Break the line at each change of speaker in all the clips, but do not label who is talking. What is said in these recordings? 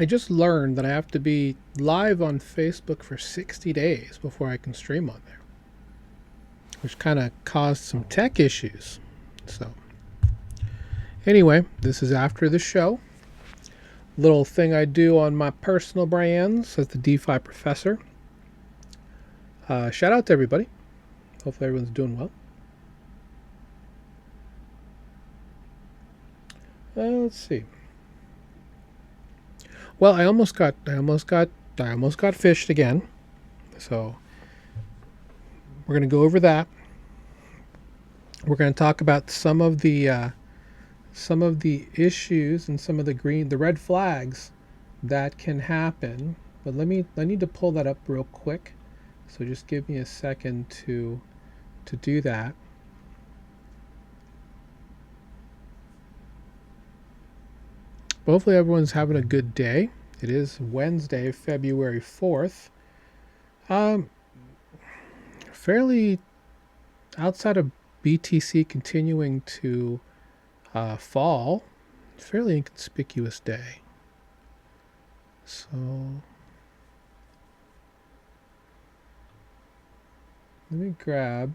I just learned that I have to be live on Facebook for 60 days before I can stream on there, which kind of caused some tech issues. So, anyway, this is after the show. Little thing I do on my personal brands as the DeFi professor. Shout out to everybody. Hopefully everyone's doing well. Let's see. Well, I almost got phished again. So we're going to go over that. We're going to talk about some of the issues and some of the red flags that can happen. But I need to pull that up real quick. So just give me a second to do that. Hopefully everyone's having a good day. It is Wednesday, February 4th. Fairly outside of BTC continuing to fall, fairly inconspicuous day. So let me grab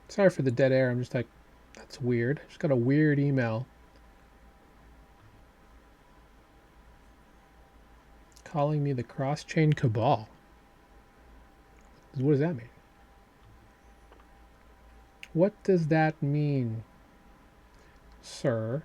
sorry for the dead air. I'm just like, that's weird. I just got a weird email calling me the cross-chain cabal. What does that mean? What does that mean, sir?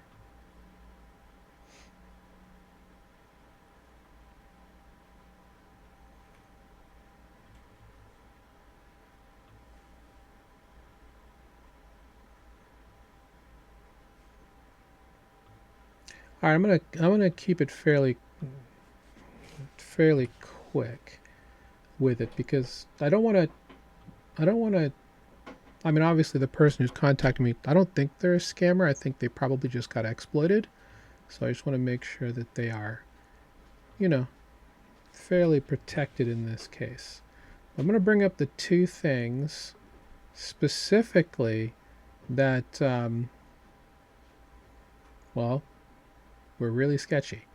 All right, I'm gonna keep it fairly quick with it because I don't want to. I mean, obviously, the person who's contacting me, I don't think they're a scammer. I think they probably just got exploited. So I just want to make sure that they are, fairly protected in this case. I'm going to bring up the two things specifically that, well, were really sketchy.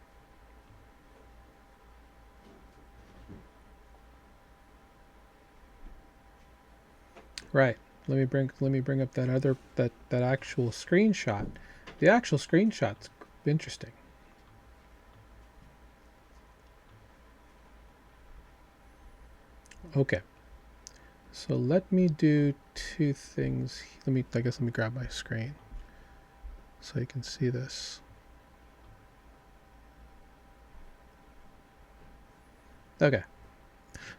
Right. Let me bring up that actual screenshot. The actual screenshot's interesting. Okay. So let me do two things. Let me grab my screen so you can see this. Okay.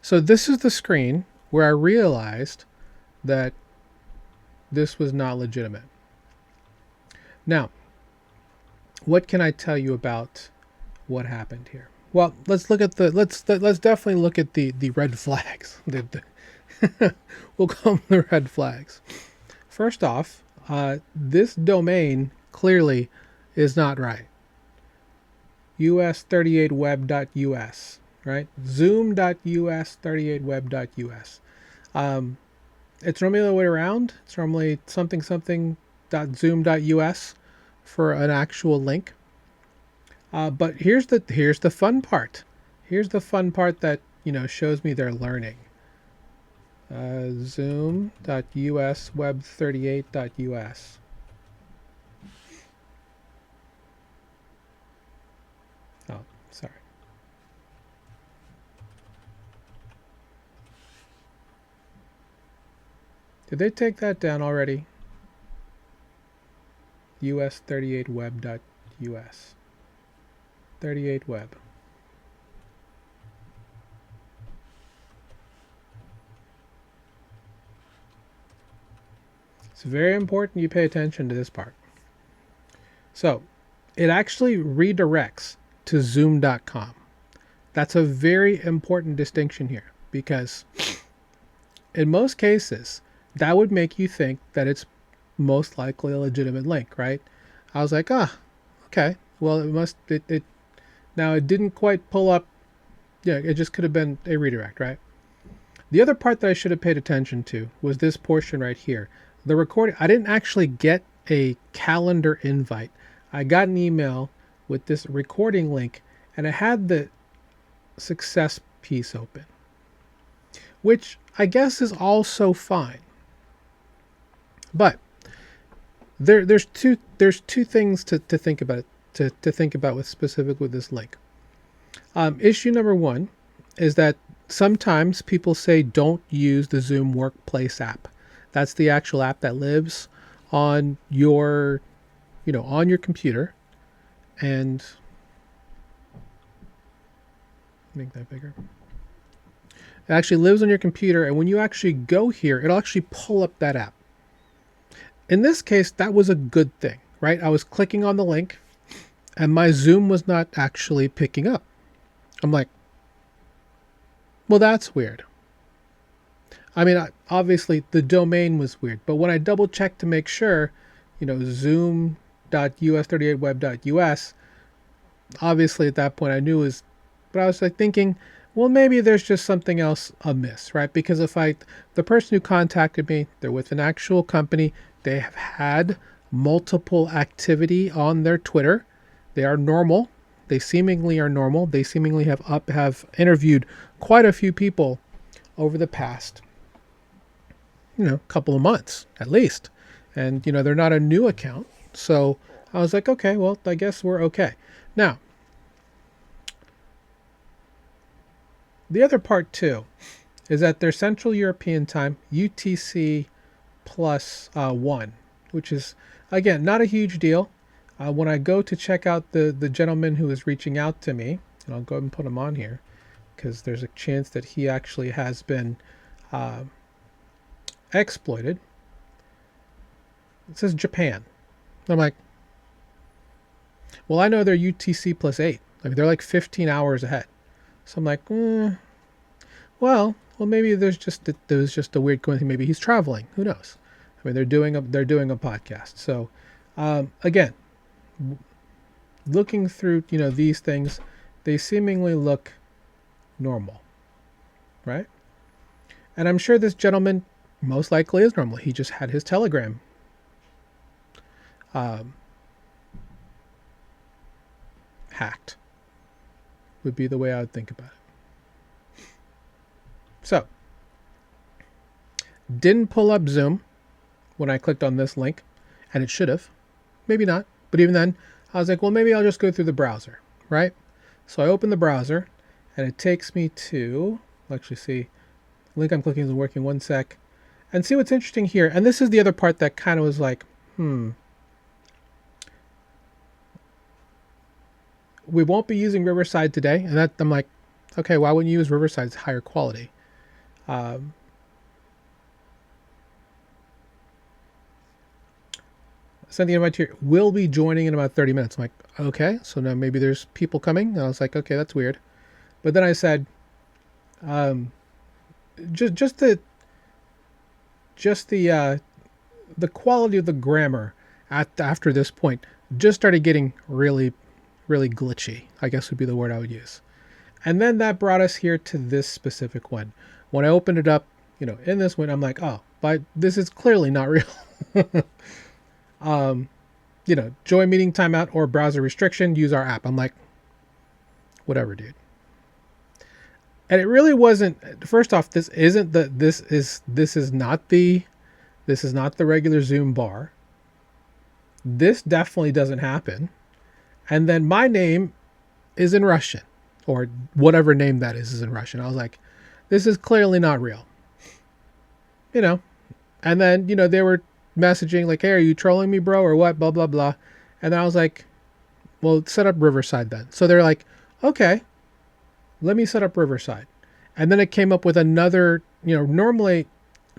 So this is the screen where I realized that this was not legitimate. Now, what can I tell you about what happened here? Well, let's definitely look at the red flags. We'll call them the red flags. First off, this domain clearly is not right. us38web.us, right? zoom.us38web.us. It's normally the other way around. It's normally something.zoom.us for an actual link. But here's the fun part. Here's the fun part that shows me they're learning. Zoom.us web38.us. Oh, sorry. Did they take that down already? us38web.us. 38web. It's very important you pay attention to this part. So it actually redirects to zoom.com. That's a very important distinction here because in most cases, that would make you think that it's most likely a legitimate link, right? I was like, okay. Well, it now it didn't quite pull up. Yeah, it just could have been a redirect, right? The other part that I should have paid attention to was this portion right here. The recording, I didn't actually get a calendar invite. I got an email with this recording link, and it had the success piece open, which I guess is also fine. But there's two things to think about to think about with specific with this link. Issue number one is that sometimes people say don't use the Zoom Workplace app. That's the actual app that lives on your, on your computer. And make that bigger. It actually lives on your computer, and when you actually go here, it'll actually pull up that app. In this case, that was a good thing, right? I was clicking on the link, and my Zoom was not actually picking up. I'm like, well, that's weird. I mean, obviously the domain was weird, but when I double checked to make sure, zoom.us38web.us, obviously at that point I knew it was, but I was like thinking, well, maybe there's just something else amiss, right? Because the person who contacted me, they're with an actual company. They have had multiple activity on their Twitter. They are normal. They seemingly are normal. They seemingly have interviewed quite a few people over the past, couple of months at least. And, they're not a new account. So I was like, okay, well, I guess we're okay. Now, the other part too is that their Central European time, UTC plus 1, which is, again, not a huge deal. When I go to check out the gentleman who is reaching out to me, and I'll go ahead and put him on here because there's a chance that he actually has been exploited. It says Japan. I'm like, well, I know they're UTC plus 8. Like they're like 15 hours ahead. So I'm like, well, maybe there was just a weird coincidence. Maybe he's traveling. Who knows? I mean, they're doing a podcast. So, again, looking through these things, they seemingly look normal, right? And I'm sure this gentleman most likely is normal. He just had his Telegram hacked. Would be the way I would think about it. So, didn't pull up Zoom when I clicked on this link, and it should have. Maybe not, but even then, I was like, well, maybe I'll just go through the browser, right? So I open the browser, and it takes me to, actually see, the link I'm clicking isn't working, 1 sec, and see what's interesting here. And this is the other part that kind of was like, we won't be using Riverside today. And that I'm like, okay, why wouldn't you use Riverside? It's higher quality. Send the invite here. We'll be joining in about 30 minutes. I'm like, okay, so now maybe there's people coming. And I was like, okay, that's weird. But then I said, just the quality of the grammar after this point just started getting really, really glitchy, I guess would be the word I would use. And then that brought us here to this specific one. When I opened it up, in this one, I'm like, oh, but this is clearly not real. Join meeting timeout or browser restriction, use our app. I'm like, whatever, dude. And it really wasn't. First off, this is not the regular Zoom bar. This definitely doesn't happen. And then my name is in Russian, or whatever name that is in Russian. I was like, this is clearly not real. And then, they were messaging like, hey, are you trolling me, bro, or what, blah, blah, blah. And then I was like, well, set up Riverside then. So they're like, okay, let me set up Riverside. And then it came up with another, normally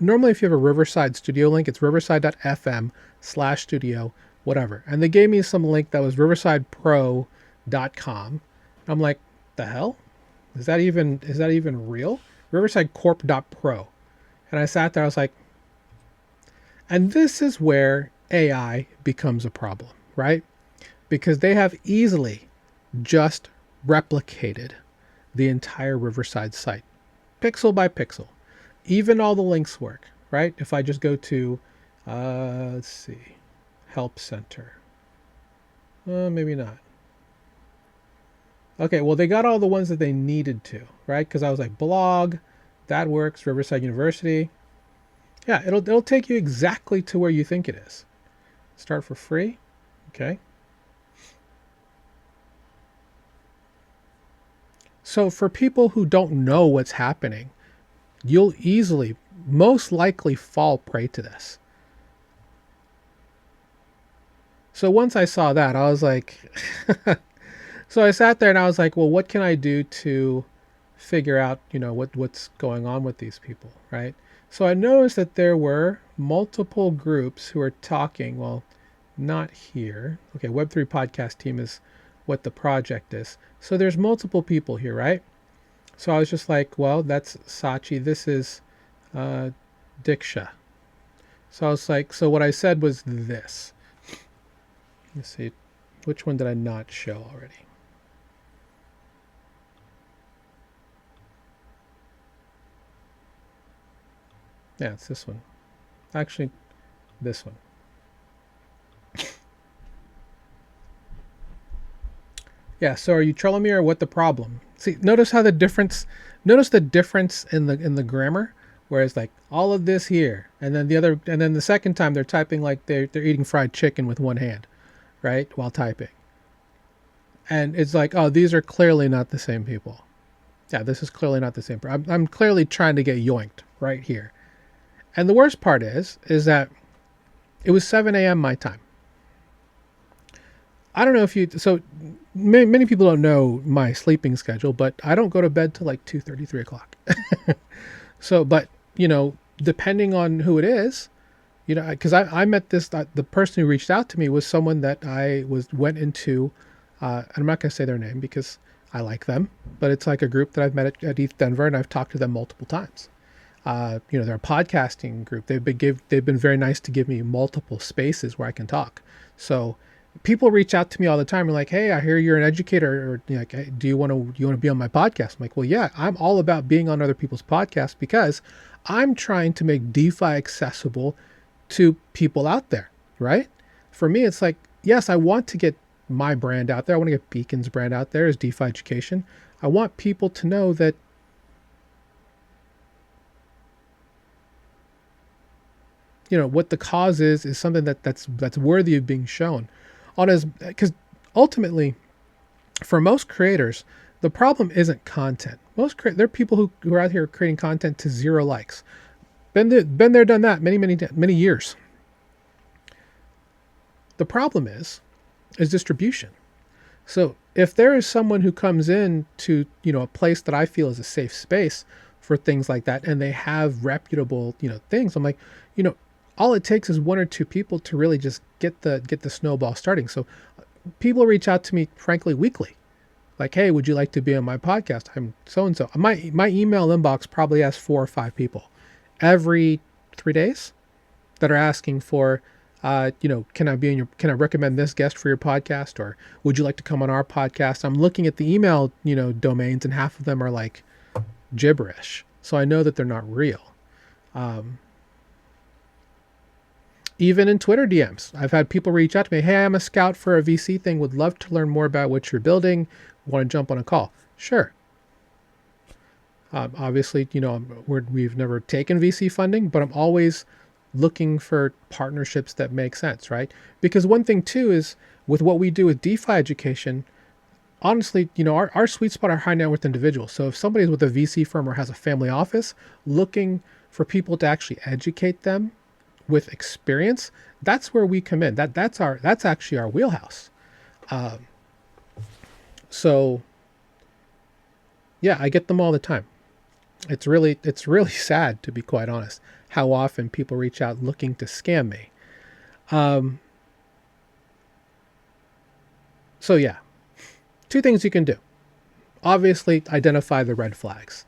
if you have a Riverside studio link, it's riverside.fm/studio, whatever. And they gave me some link that was riversidepro.com. I'm like, the hell? Is that even real? Riversidecorp.pro. And I sat there, I was like, And this is where AI becomes a problem, right? Because they have easily just replicated the entire Riverside site, pixel by pixel. Even all the links work, right? If I just go to, let's see, Help Center. Maybe not. Okay, well, they got all the ones that they needed to, right? Because I was like, blog, that works, Riverside University. Yeah, it'll take you exactly to where you think it is. Start for free. Okay. So for people who don't know what's happening, you'll easily, most likely fall prey to this. So once I saw that, I was like, so I sat there and I was like, well, what can I do to figure out, what's going on with these people, right? So I noticed that there were multiple groups who are talking. Well, not here. Okay, Web3 podcast team is what the project is. So there's multiple people here, right? So I was just like, well, that's Sachi. This is Diksha. So I was like, so what I said was this. Let's see, which one did I not show already? Yeah, it's this one. Actually, this one. Yeah, so are you trolling me or what the problem? See, notice how the difference in the grammar, where it's like all of this here, and then the second time they're typing like they're eating fried chicken with one hand, right? While typing. And it's like, oh, these are clearly not the same people. Yeah, this is clearly not the same. I'm clearly trying to get yoinked right here. And the worst part is that it was 7 a.m. my time. I don't know if so many people don't know my sleeping schedule, but I don't go to bed till like 2:30, 3 o'clock. So, but, depending on who it is, because I met the person who reached out to me was someone that went into, I'm not going to say their name because I like them, but it's like a group that I've met at ETH Denver, and I've talked to them multiple times. They're a podcasting group. They've been very nice to give me multiple spaces where I can talk. So people reach out to me all the time and like, hey, I hear you're an educator, or like, hey, do you want to be on my podcast? I'm like, well, yeah, I'm all about being on other people's podcasts because I'm trying to make DeFi accessible to people out there, right? For me, it's like, yes, I want to get my brand out there. I want to get Beacon's brand out there as DeFi education. I want people to know that what the cause is something that's worthy of being shown on, as because ultimately for most creators the problem isn't content. There are people who are out here creating content to 0 likes. Been there, done that many years. The problem is distribution. So if there is someone who comes in to a place that I feel is a safe space for things like that, and they have reputable things, I'm like, all it takes is 1 or 2 people to really just get the snowball starting. So people reach out to me, frankly, weekly, like, hey, would you like to be on my podcast? I'm so and so. My email inbox probably has 4 or 5 people every 3 days that are asking for, can I recommend this guest for your podcast, or would you like to come on our podcast? I'm looking at the email domains, and half of them are like gibberish, so I know that they're not real. Even in Twitter DMs, I've had people reach out to me, hey, I'm a scout for a VC thing, would love to learn more about what you're building, want to jump on a call. Sure. Obviously, we've never taken VC funding, but I'm always looking for partnerships that make sense, right? Because one thing too is with what we do with DeFi education, honestly, our sweet spot are high net worth individuals. So if somebody's with a VC firm or has a family office looking for people to actually educate them with experience, that's where we come in. That's actually our wheelhouse. So yeah, I get them all the time. It's really sad, to be quite honest, how often people reach out looking to scam me. So yeah, 2 things you can do. Obviously, identify the red flags.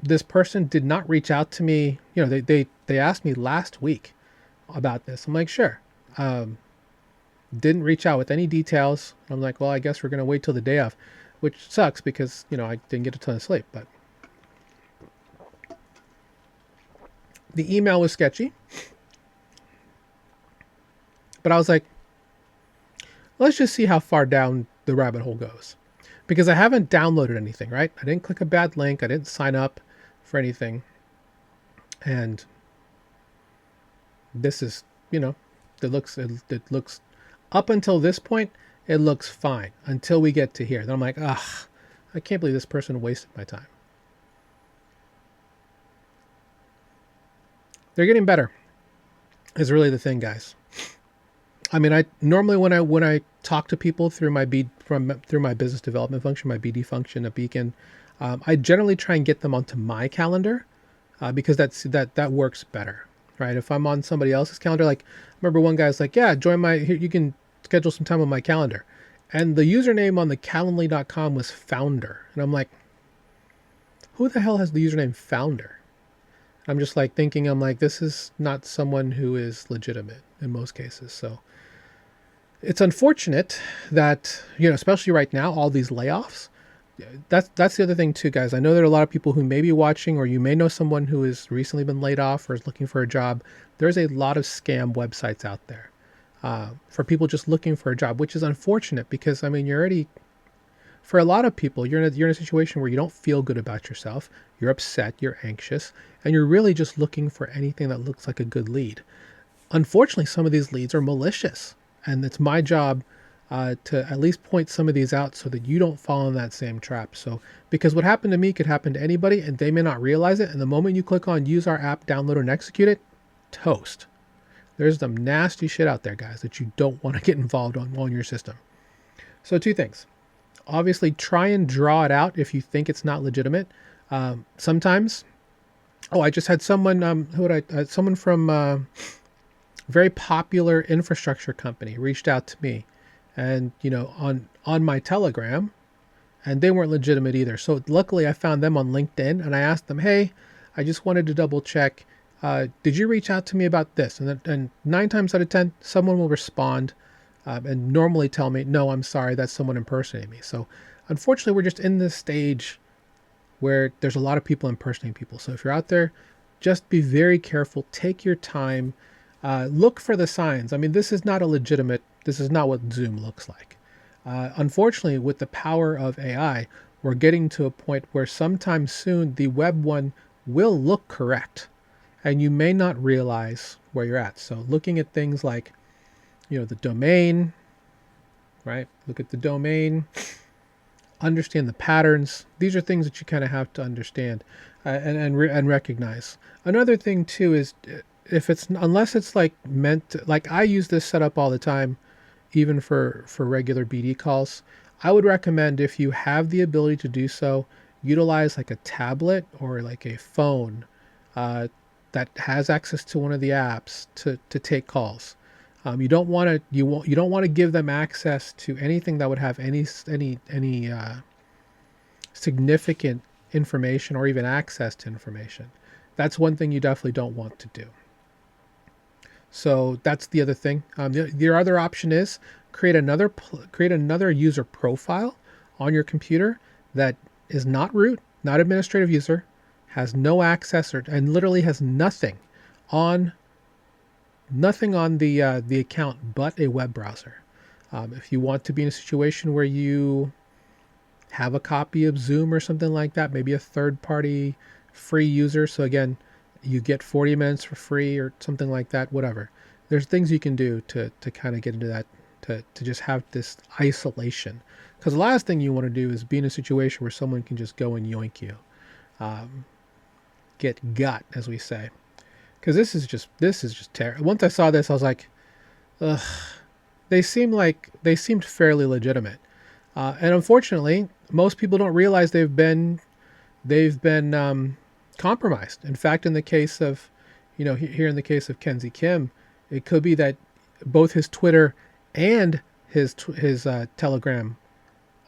This person did not reach out to me. They asked me last week about this. I'm like, sure. Um, didn't reach out with any details. I'm like, well, I guess we're going to wait till the day of, which sucks because, I didn't get a ton of sleep. But the email was sketchy. But I was like, let's just see how far down the rabbit hole goes. Because I haven't downloaded anything, right? I didn't click a bad link. I didn't sign up for anything. And this is, it looks up until this point, it looks fine until we get to here. Then I'm like, I can't believe this person wasted my time. They're getting better is really the thing, guys. I mean, I normally when I talk to people through my through my business development function, my BD function, a beacon, I generally try and get them onto my calendar because that works better, right? If I'm on somebody else's calendar, like I remember one guy's like, yeah, join my here, you can schedule some time on my calendar, and the username on the Calendly.com was founder, and I'm like, who the hell has the username founder? I'm just like thinking, I'm like, this is not someone who is legitimate in most cases. So it's unfortunate that, especially right now, all these layoffs. That's the other thing too, guys. I know there are a lot of people who may be watching, or you may know someone who has recently been laid off or is looking for a job. There's a lot of scam websites out there for people just looking for a job, which is unfortunate because, I mean, you're already, for a lot of people, you're in a situation where you don't feel good about yourself. You're upset, you're anxious, and you're really just looking for anything that looks like a good lead. Unfortunately, some of these leads are malicious, and it's my job to at least point some of these out so that you don't fall in that same trap. So, because what happened to me could happen to anybody, and they may not realize it. And the moment you click on use our app, download and execute it, toast. There's some nasty shit out there, guys, that you don't want to get involved on your system. So, two things. Obviously, try and draw it out if you think it's not legitimate. Sometimes, I just had someone someone from very popular infrastructure company reached out to me, and on my Telegram, and they weren't legitimate either. So luckily, I found them on LinkedIn, and I asked them, "Hey, I just wanted to double check. Did you reach out to me about this?" And 9 times out of 10, someone will respond. And normally tell me, no, I'm sorry, that's someone impersonating me. So unfortunately, we're just in this stage where there's a lot of people impersonating people. So if you're out there, just be very careful. Take your time. Look for the signs. I mean, this is not what Zoom looks like. Unfortunately, with the power of AI, we're getting to a point where sometime soon the web one will look correct, and you may not realize where you're at. So looking at things like the domain, right? Look at the domain, understand the patterns. These are things that you kind of have to understand and recognize. Another thing too is unless it's like meant to, like I use this setup all the time, even for regular BD calls. I would recommend, if you have the ability to do so, utilize like a tablet or like a phone that has access to one of the apps to take calls. You don't want to give them access to anything that would have any significant information or even access to information. That's one thing you definitely don't want to do. So that's the other thing. Your other option is create another user profile on your computer that is not root, not administrative user, has no access and literally has nothing on the account but a web browser. If you want to be in a situation where you have a copy of Zoom or something like that, maybe a third-party free user. So again, you get 40 minutes for free or something like that, whatever. There's things you can do to kind of get into that, to just have this isolation. Because the last thing you want to do is be in a situation where someone can just go and yoink you. Get gut, as we say. Because this is just terrible. Once I saw this, I was like, ugh. They seemed fairly legitimate, and unfortunately, most people don't realize they've been compromised. In fact, in the case of, here in the case of Kenzie Kim, it could be that both his Twitter and his Telegram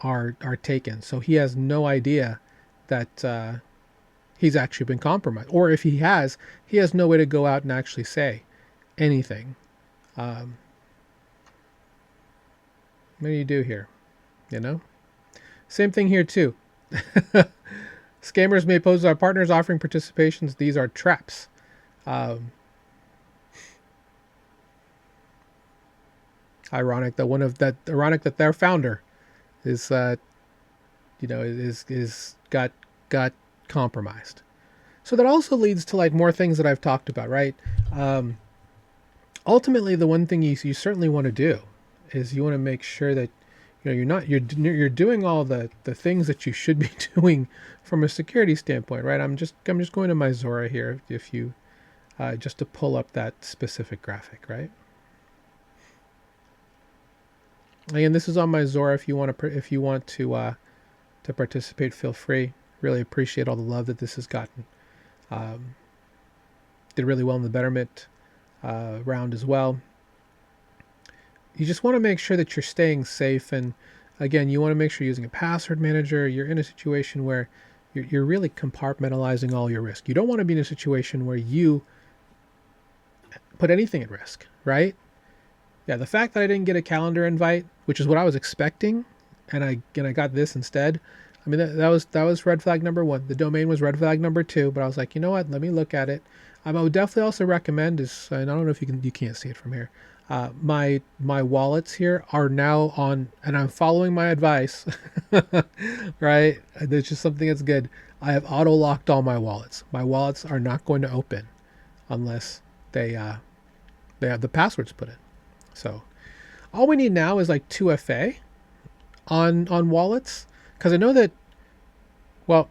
are taken. So he has no idea that he's actually been compromised, or if he has no way to go out and actually say, anything. What do you do here? You know? Same thing here too. Scammers may pose our partners offering participations. These are traps. Ironic that their founder is is got compromised. So that also leads to like more things that I've talked about, right? Ultimately, the one thing you certainly want to do is you want to make sure that you're doing all the things that you should be doing from a security standpoint, right? I'm just going to my Zora here, if you just to pull up that specific graphic, right? Again, this is on my Zora. If you want to participate, feel free. Really appreciate all the love that this has gotten. Did really well in the Betterment round as well. You just want to make sure that you're staying safe, and again, you want to make sure you're using a password manager. You're in a situation where you're really compartmentalizing all your risk. You don't want to be in a situation where you put anything at risk, right? Yeah, the fact that I didn't get a calendar invite, which is what I was expecting, and I got this instead. I mean, that was red flag number one. The domain was red flag number two, but I was like, you know what? Let me look at it. I would definitely also recommend is, and I don't know if you can't see it from here. My wallets here are now on, and I'm following my advice, right? There's just something that's good. I have auto locked all my wallets. My wallets are not going to open unless they have the passwords put in. So all we need now is like 2FA on wallets, because I know that, well,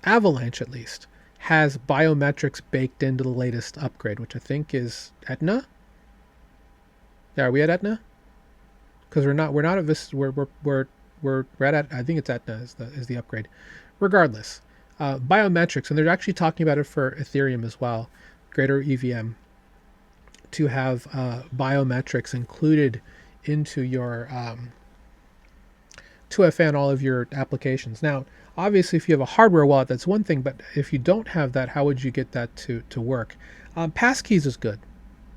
Avalanche at least has biometrics baked into the latest upgrade, which I think is Etna. Yeah, are we at Etna? Because we're not at this. We're at, I think it's Etna is the upgrade. Regardless, biometrics, and they're actually talking about it for Ethereum as well, greater EVM, to have biometrics included into your 2FA on all of your applications. Now, obviously, if you have a hardware wallet, that's one thing, but if you don't have that, how would you get that to work? Passkeys is good.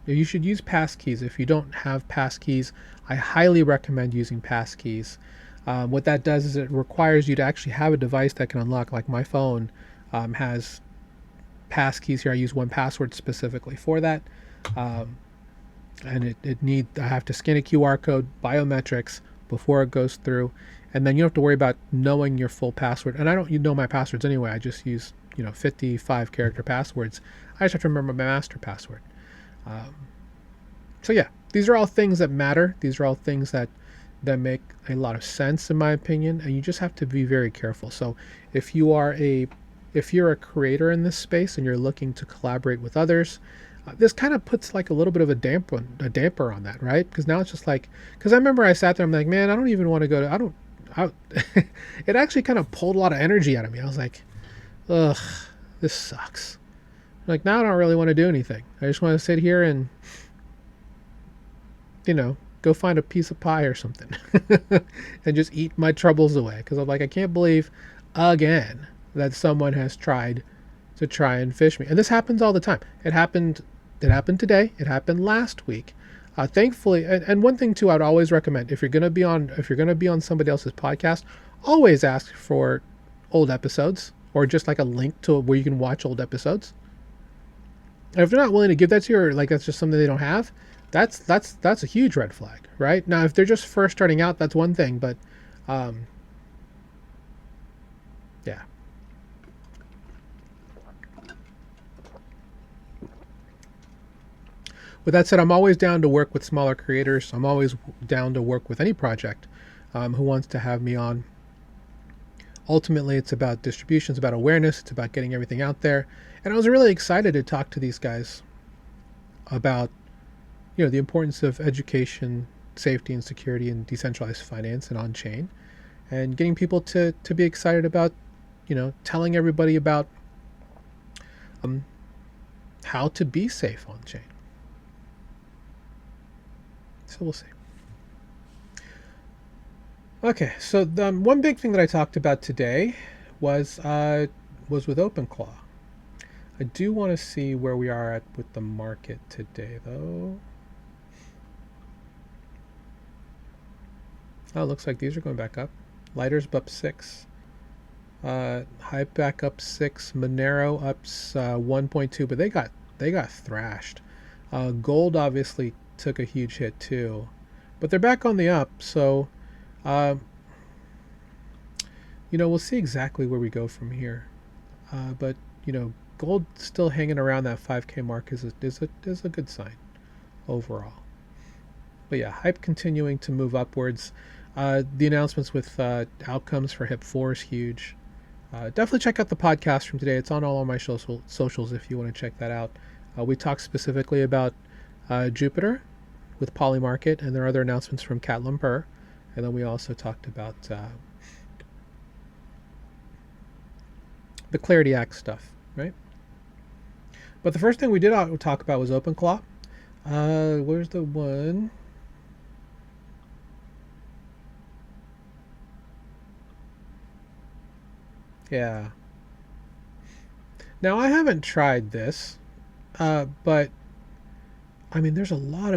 You should use passkeys. If you don't have passkeys, I highly recommend using passkeys. What that does is it requires you to actually have a device that can unlock, like my phone has passkeys here. I use 1Password specifically for that. And I have to scan a QR code, biometrics, before it goes through. And then you don't have to worry about knowing your full password. And I don't know my passwords anyway. I just use 55 character passwords. I just have to remember my master password. So yeah, these are all things that matter. These are all things that make a lot of sense in my opinion, and you just have to be very careful. So if you're a creator in this space and you're looking to collaborate with others, this kind of puts like a little bit of a damper on that, right? Because now it's just like, because I remember I sat there, I'm like, man, I don't even want to go to, it actually kind of pulled a lot of energy out of me. I was like, ugh, this sucks. Like, now I don't really want to do anything. I just want to sit here and, go find a piece of pie or something and just eat my troubles away. Because I'm like, I can't believe again that someone has tried to try and phish me. And this happens all the time. It happened today. It happened last week. Thankfully, and one thing too, I'd always recommend, if you're gonna be on somebody else's podcast, always ask for old episodes or just like a link to where you can watch old episodes. And if they're not willing to give that to you, or like that's just something they don't have, that's a huge red flag, right? Now, if they're just first starting out, that's one thing, but yeah. With that said, I'm always down to work with smaller creators. I'm always down to work with any project who wants to have me on. Ultimately, it's about distribution, it's about awareness, it's about getting everything out there. And I was really excited to talk to these guys about, the importance of education, safety, and security in decentralized finance and on-chain, and getting people to be excited about, telling everybody about how to be safe on-chain. So we'll see. Okay, so the one big thing that I talked about today was with OpenClaw. I do want to see where we are at with the market today, though. Oh, it looks like these are going back up. Lighters up 6. Hype back up 6. Monero up 1.2, but they got thrashed. Gold obviously took a huge hit too, but they're back on the up. So, uh, we'll see exactly where we go from here. But gold still hanging around that 5K mark is a good sign overall. But yeah, hype continuing to move upwards. The announcements with outcomes for HIP 4 is huge. Definitely check out the podcast from today. It's on all of my socials if you want to check that out. We talked specifically about Jupiter with Polymarket, and there are other announcements from Cat Lumper. And then we also talked about the Clarity Act stuff, right? But the first thing we did talk about was OpenClaw. Where's the one? Yeah. Now I haven't tried this, but I mean, there's a lot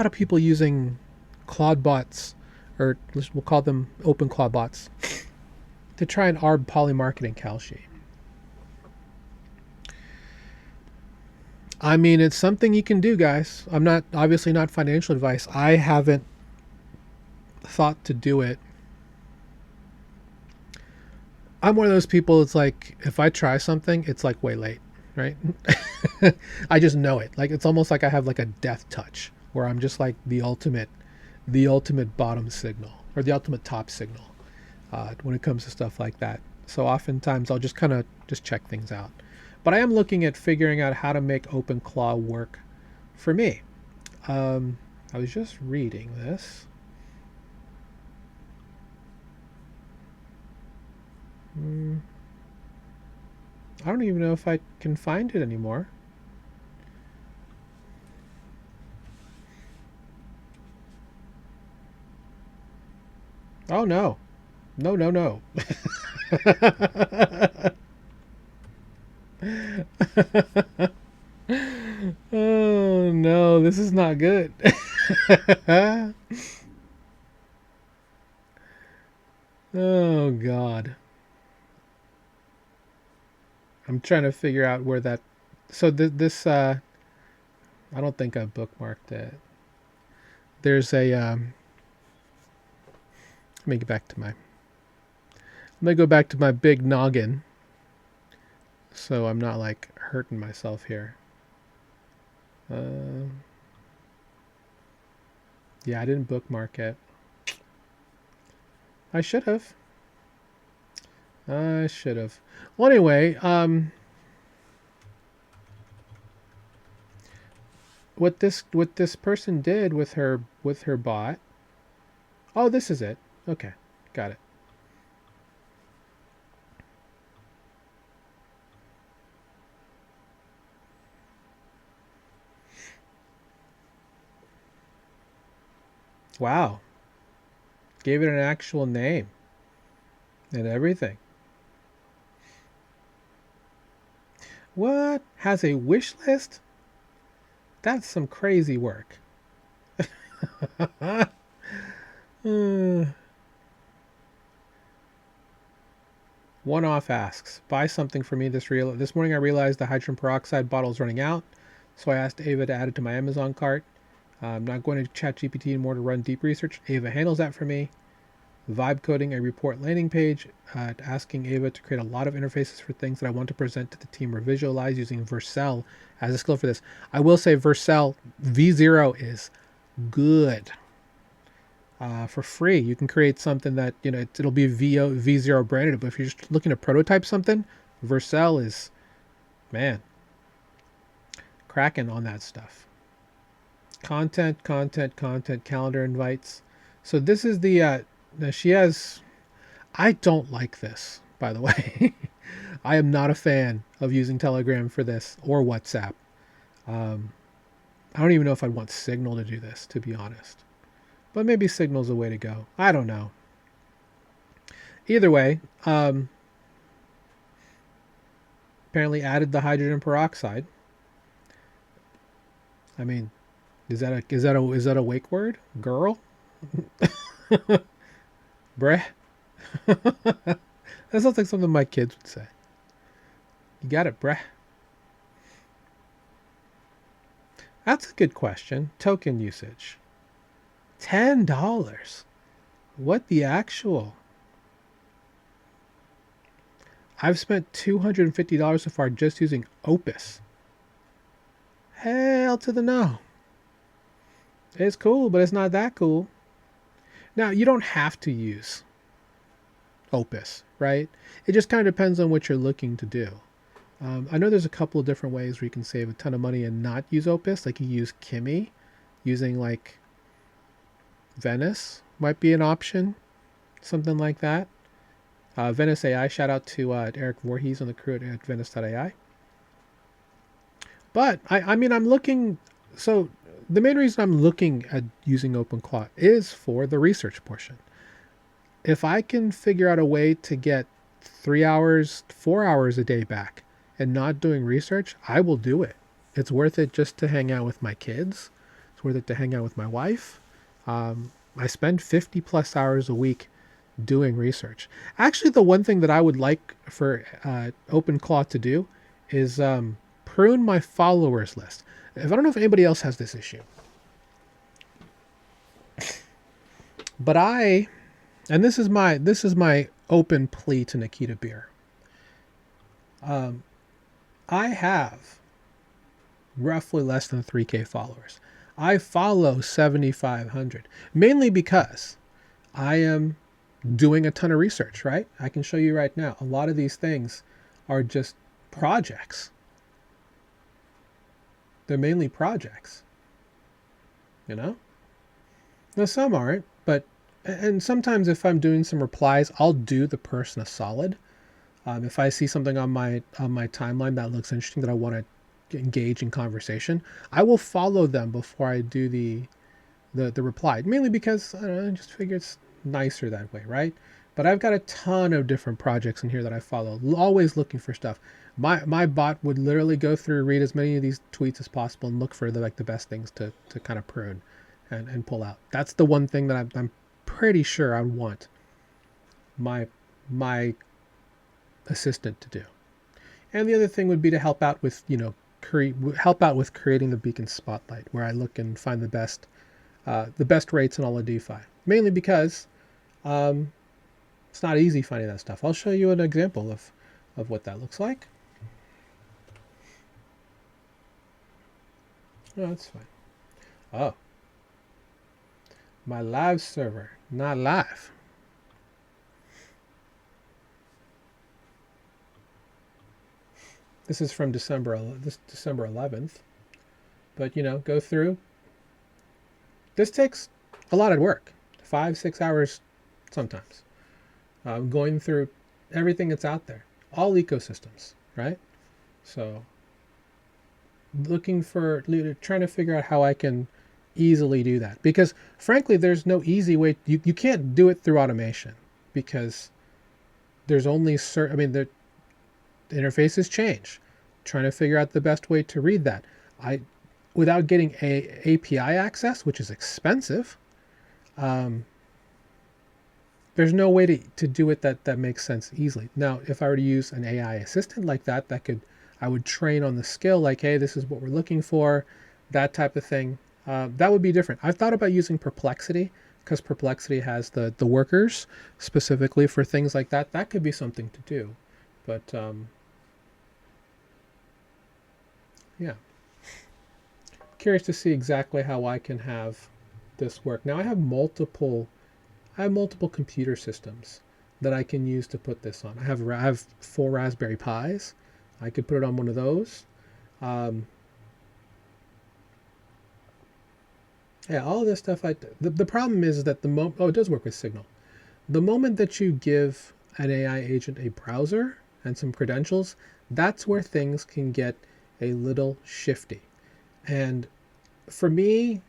of people using Claude bots, or we'll call them OpenClaw bots, to try and arb Polymarket and Kalshi. I mean, it's something you can do, guys. I'm not obviously not financial advice. I haven't thought to do it. I'm one of those people. It's like if I try something, it's like way late, right? I just know it. Like it's almost like I have like a death touch where I'm just like the ultimate bottom signal or the ultimate top signal when it comes to stuff like that. So oftentimes I'll just kind of just check things out. But I am looking at figuring out how to make OpenClaw work for me. I was just reading this. I don't even know if I can find it anymore. Oh no. No, no, no. Oh no, this is not good. Oh god. I'm trying to figure out where that. So this I don't think I bookmarked it. There's a let me get back to my. Let me go back to my big noggin, so I'm not like hurting myself here. Yeah, I didn't bookmark it. I should have. I should have. Well, anyway, what this person did with her bot. Oh, this is it. Okay, got it. Wow, gave it an actual name and everything. What? Has a wish list? That's some crazy work. One off asks, buy something for me this morning. I realized the hydrogen peroxide bottle is running out, so I asked Ava to add it to my Amazon cart. I'm not going to ChatGPT anymore to run deep research. Ava handles that for me. Vibe coding a report landing page, asking Ava to create a lot of interfaces for things that I want to present to the team or visualize using Vercel as a skill for this. I will say Vercel V0 is good. For free, you can create something that it'll be V0 branded, but if you're just looking to prototype something, Vercel is, man, cracking on that stuff. Content, calendar invites. So this is the she has. I don't like this, by the way. I am not a fan of using Telegram for this or WhatsApp. I don't even know if I'd want Signal to do this, to be honest. But maybe Signal's the way to go. I don't know. Either way, apparently added the hydrogen peroxide. I mean, is that a wake word? Girl? Bruh? That sounds like something my kids would say. You got it, bruh. That's a good question. Token usage. $10. What the actual? I've spent $250 so far just using Opus. Hell to the no. It's cool, but it's not that cool. Now, you don't have to use Opus, right? It just kind of depends on what you're looking to do. I know there's a couple of different ways where you can save a ton of money and not use Opus. Like you use Kimi, using like Venice might be an option, something like that. Venice AI, shout out to Eric Voorhees on the crew at Venice.ai. But I mean, I'm looking. So the main reason I'm looking at using OpenClaw is for the research portion. If I can figure out a way to get 3 hours, 4 hours a day back and not doing research, I will do it. It's worth it just to hang out with my kids. It's worth it to hang out with my wife. I spend 50 plus hours a week doing research. Actually, the one thing that I would like for OpenClaw to do is prune my followers list. I don't know if anybody else has this issue, but and this is my open plea to Nikita Beer. I have roughly less than 3K followers. I follow 7,500, mainly because I am doing a ton of research, right? I can show you right now. A lot of these things are just projects. They're mainly projects, you know? Now, some aren't, and sometimes if I'm doing some replies, I'll do the person a solid. If I see something on my timeline that looks interesting that I want to engage in conversation, I will follow them before I do the reply. Mainly because I just figure it's nicer that way, right? But I've got a ton of different projects in here that I follow, always looking for stuff. My bot would literally go through, read as many of these tweets as possible, and look for the best things to kind of prune and pull out. That's the one thing that I'm pretty sure I would want my assistant to do. And the other thing would be to help out with creating the beacon spotlight, where I look and find the best rates in all of DeFi. Mainly because it's not easy finding that stuff. I'll show you an example of what that looks like. Oh, that's fine. Oh, my live server not live. This is from December 11th. But go through. This takes a lot of work, 5-6 hours sometimes. Going through everything that's out there, all ecosystems, right? So trying to figure out how I can easily do that, because frankly there's no easy way. You can't do it through automation, because there's only the interfaces change. Trying to figure out the best way to read that, without getting API access, which is expensive, there's no way to do it that makes sense easily. Now, if I were to use an AI assistant like that I would train on the skill, like, hey, this is what we're looking for, that type of thing. That would be different. I've thought about using Perplexity, because Perplexity has the workers specifically for things like that. That could be something to do. But yeah, curious to see exactly how I can have this work. Now I have multiple computer systems that I can use to put this on. I have 4 Raspberry Pis. I could put it on one of those. Yeah, all of this stuff. The problem is that it does work with Signal. The moment that you give an AI agent a browser and some credentials, that's where things can get a little shifty. And for me,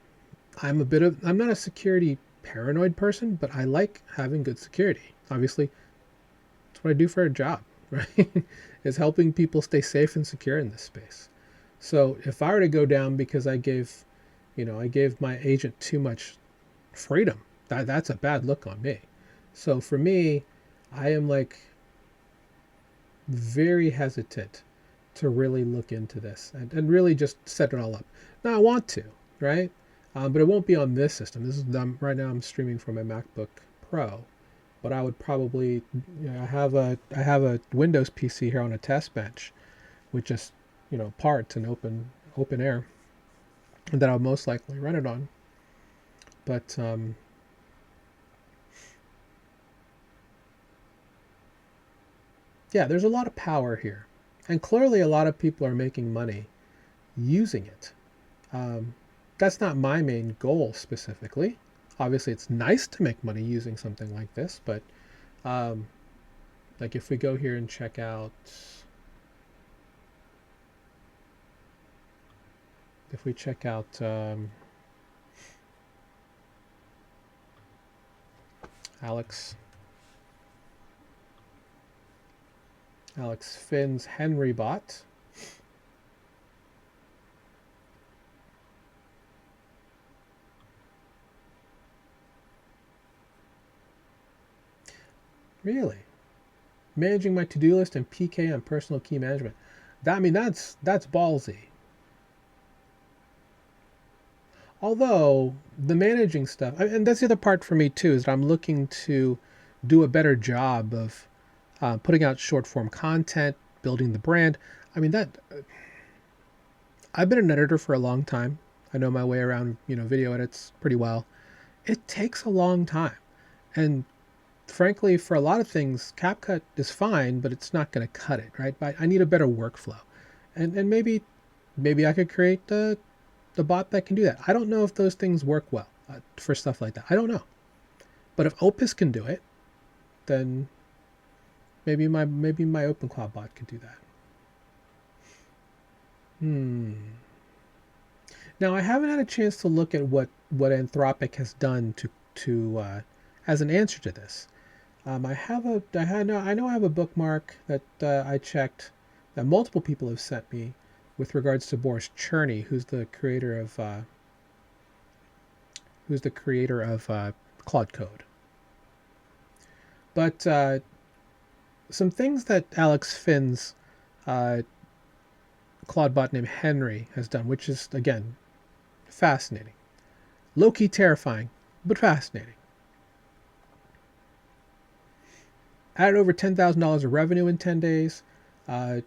I'm not a security paranoid person, but I like having good security. Obviously, that's what I do for a job. right? Is helping people stay safe and secure in this space. So if I were to go down because I gave my agent too much freedom, that's a bad look on me. So for me, I am like very hesitant to really look into this and really just set it all up. Now I want to, right? But it won't be on this system. This is right now. I'm streaming from my MacBook Pro, but I would probably, I have a Windows PC here on a test bench, with just parts and open air that I'll most likely run it on. But yeah, there's a lot of power here, and clearly a lot of people are making money using it. Um, that's not my main goal specifically. Obviously, it's nice to make money using something like this, but um, like if we go here and check out, if we check out Alex Finn's Henry bot. Really? Managing my to-do list and PK on personal key management. That's ballsy. Although the managing stuff, and that's the other part for me too, is that I'm looking to do a better job of putting out short form content, building the brand. I mean that I've been an editor for a long time. I know my way around video edits pretty well. It takes a long time, and frankly, for a lot of things, CapCut is fine, but it's not going to cut it, right? But I need a better workflow, and maybe I could create the bot that can do that. I don't know if those things work well for stuff like that. I don't know, but if Opus can do it, then maybe my OpenClaw bot could do that. Now I haven't had a chance to look at what Anthropic has done to as an answer to this. I know I have a bookmark that I checked that multiple people have sent me with regards to Boris Cherny, who's the creator of Claude Code. But some things that Alex Finn's Claude bot named Henry has done, which is again fascinating, low-key terrifying, but fascinating. Added over $10,000 of revenue in 10 days. Wrote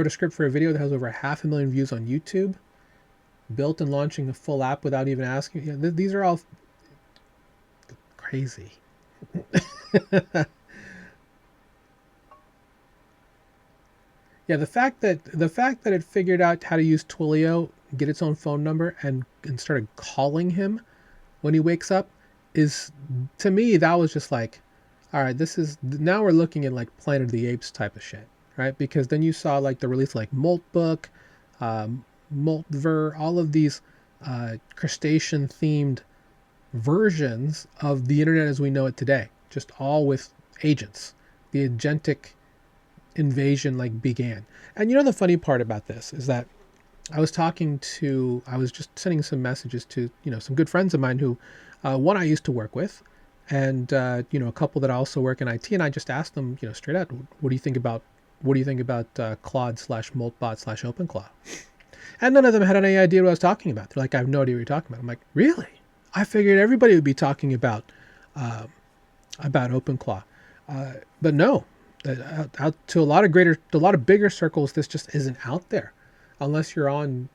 a script for a video that has over 500,000 views on YouTube. Built and launching a full app without even asking. These are all crazy. Yeah, the fact that it figured out how to use Twilio, get its own phone number, and started calling him when he wakes up is, to me, that was just like, all right, now we're looking at like Planet of the Apes type of shit, right? Because then you saw like the release like Moltbook, Moltver, all of these crustacean themed versions of the internet as we know it today, just all with agents. The agentic invasion like began. And the funny part about this is that I was just sending some messages to some good friends of mine who one I used to work with, and a couple that also work in IT, and I just asked them straight out, what do you think about Claude / Moltbot / OpenClaw? And none of them had any idea what I was talking about. They're like, I have no idea what you're talking about. I'm like, really? I figured everybody would be talking about OpenClaw, but no. Out to a lot of bigger circles, this just isn't out there, unless you're on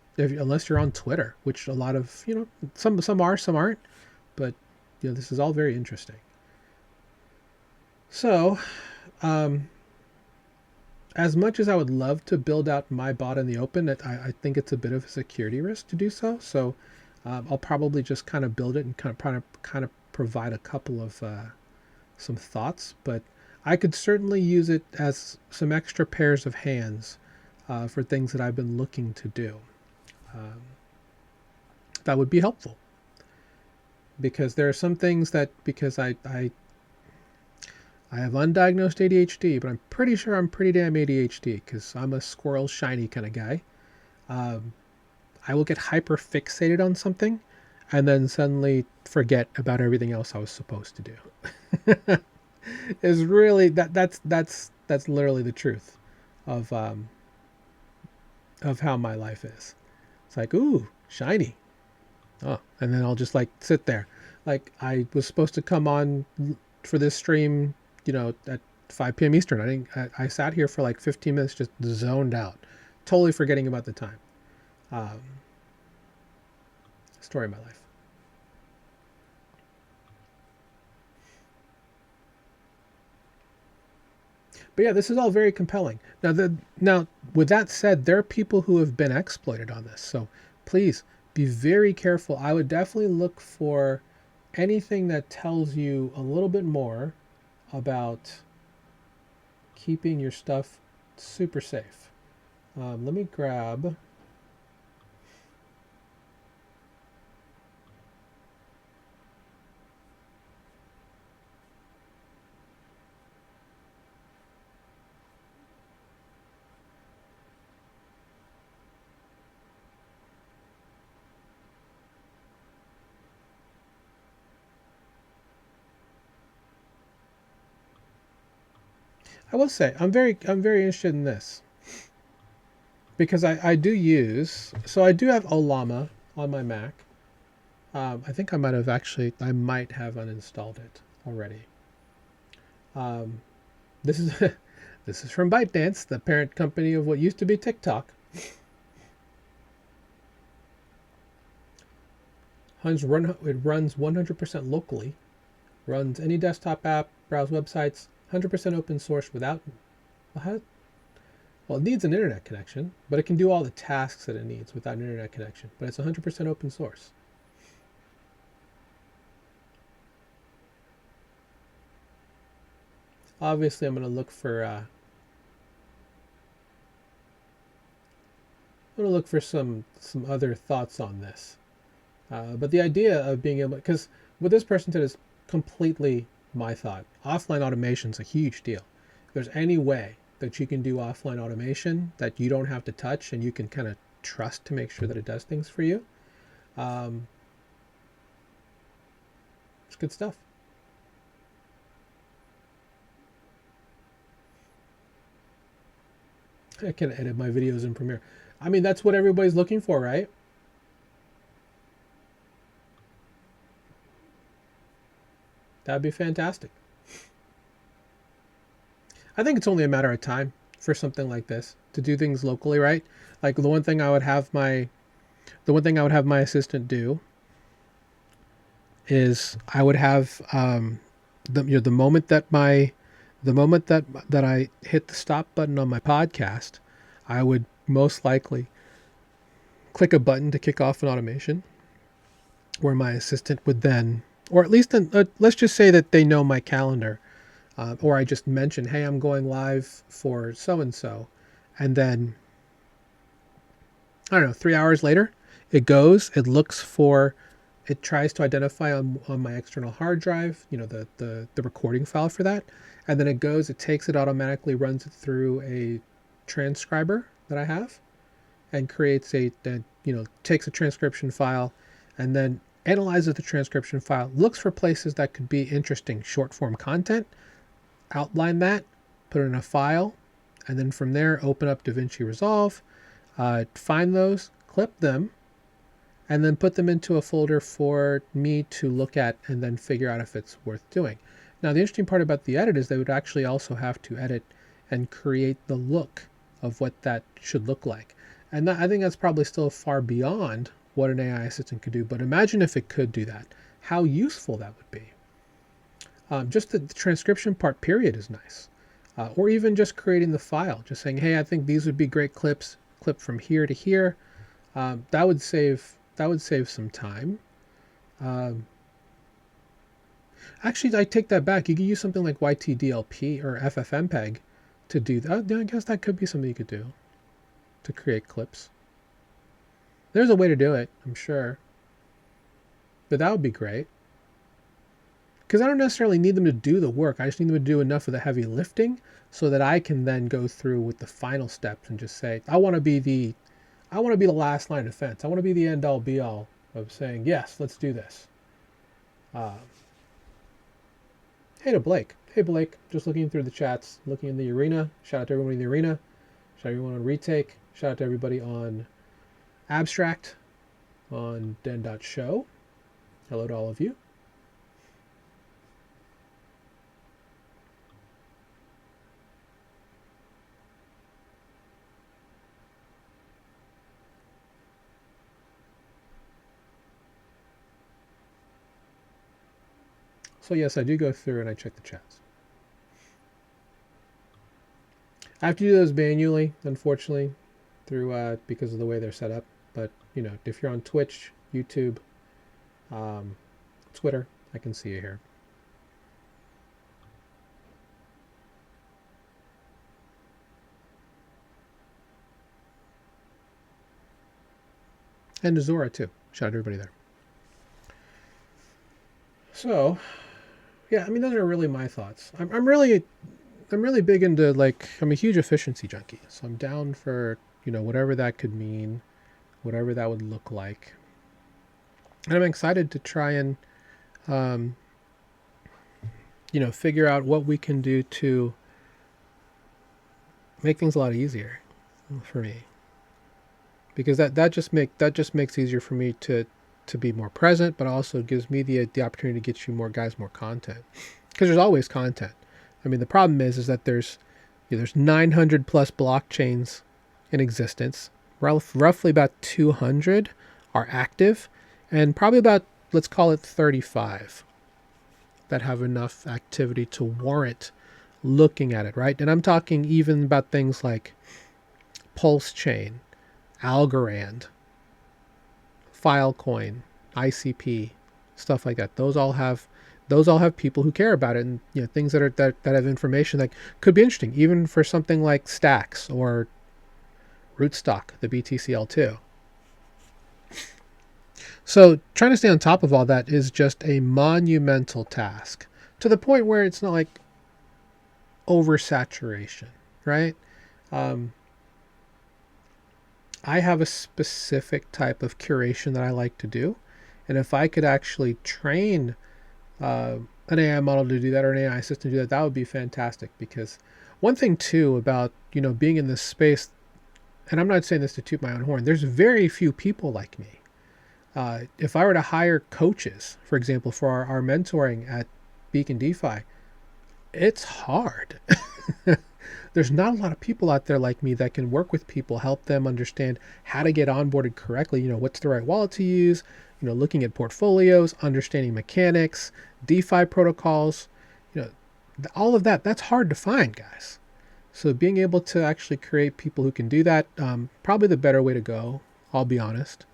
Twitter, which a lot of some are, some aren't, but this is all very interesting. So, as much as I would love to build out my bot in the open, I think it's a bit of a security risk to do so. So, I'll probably just kind of build it and kind of provide a couple of some thoughts, but I could certainly use it as some extra pairs of hands for things that I've been looking to do. That would be helpful, because there are some things that, because I I have undiagnosed ADHD, but I'm pretty sure I'm pretty damn ADHD because I'm a squirrel shiny kind of guy. Um, I will get hyper fixated on something and then suddenly forget about everything else I was supposed to do. Is really that's literally the truth of how my life is. It's like, ooh, shiny. Oh, and then I'll just like sit there. Like I was supposed to come on for this stream, at 5 p.m. Eastern. I didn't. I sat here for like 15 minutes, just zoned out, totally forgetting about the time. Um, Story of my life. But yeah, this is all very compelling. Now, with that said, there are people who have been exploited on this. So please be very careful. I would definitely look for anything that tells you a little bit more about keeping your stuff super safe. Let me grab. I will say I'm very interested in this because I do use, so I do have Olama on my Mac. I think I might have uninstalled it already. Um, this is this is from ByteDance, the parent company of what used to be TikTok. It runs 100% locally, runs any desktop app, browse websites, 100% open source without, well, it needs an internet connection, but it can do all the tasks that it needs without an internet connection. But it's 100% open source. Obviously, I'm going to look for some other thoughts on this. But the idea of being able, because what this person said is completely my thought. Offline automation is a huge deal. If there's any way that you can do offline automation that you don't have to touch and you can kind of trust to make sure that it does things for you, um, it's good stuff. I can edit my videos in Premiere. I mean, that's what everybody's looking for, right? That'd be fantastic. I think it's only a matter of time for something like this to do things locally, right? Like the one thing I would have my assistant do is I would have the moment that I hit the stop button on my podcast, I would most likely click a button to kick off an automation where my assistant would then, or at least let's just say that they know my calendar, or I just mention, hey, I'm going live for so and so, and then I don't know, 3 hours later, it looks for, it tries to identify on my external hard drive, the recording file for that. And then it takes it automatically, runs it through a transcriber that I have and takes a transcription file and then analyzes the transcription file, looks for places that could be interesting short form content, outline that, put it in a file, and then from there, open up DaVinci Resolve, find those, clip them, and then put them into a folder for me to look at and then figure out if it's worth doing. Now, the interesting part about the edit is they would actually also have to edit and create the look of what that should look like. And I think that's probably still far beyond what an AI assistant could do, but imagine if it could do that, how useful that would be. Just the transcription part, period, is nice. Or even just creating the file, just saying, hey, I think these would be great clips, clip from here to here. That would save some time. Um, Actually, I take that back. You could use something like YTDLP or FFmpeg to do that. I guess that could be something you could do to create clips. There's a way to do it, I'm sure. But that would be great. because I don't necessarily need them to do the work. I just need them to do enough of the heavy lifting so that I can then go through with the final steps and just say, I want to be the last line of defense. I want to be the end all be all of saying, yes, let's do this. Hey to Blake. Hey Blake, just looking through the chats, looking in the arena. Shout out to everyone in the arena. Shout out to everyone on Retake. Shout out to everybody on Abstract, on Den.show. Hello to all of you. So yes, I do go through and I check the chats. I have to do those manually, unfortunately, through because of the way they're set up. But you know, if you're on Twitch, YouTube, Twitter, I can see you here. And to Zora too. Shout out to everybody there. So, yeah, I mean, those are really my thoughts. I'm really big into, like, I'm a huge efficiency junkie. So I'm down for, you know, whatever that could mean, whatever that would look like. And I'm excited to try and, you know, figure out what we can do to make things a lot easier for me. Because that just makes it easier for me to be more present, but also gives me the opportunity to get you more guys more content. Because there's always content. I mean, the problem is that there's 900 plus blockchains in existence. Roughly about 200 are active, and probably about, let's call it 35 that have enough activity to warrant looking at it, right? And I'm talking even about things like Pulse Chain, Algorand, Filecoin, ICP, stuff like that. Those all have people who care about it, and you know, things that have information that could be interesting, even for something like Stacks or Rootstock, the BTCL2. So trying to stay on top of all that is just a monumental task, to the point where it's not like oversaturation, right? I have a specific type of curation that I like to do, and if I could actually train an AI model to do that, or an AI system to do that, that would be fantastic. Because one thing too about, you know, being in this space, and I'm not saying this to toot my own horn, there's very few people like me. If I were to hire coaches, for example, for our mentoring at Beacon DeFi, it's hard. There's not a lot of people out there like me that can work with people, help them understand how to get onboarded correctly. You know, what's the right wallet to use, you know, looking at portfolios, understanding mechanics, DeFi protocols, you know, all of that, that's hard to find, guys. So being able to actually create people who can do that, probably the better way to go, I'll be honest.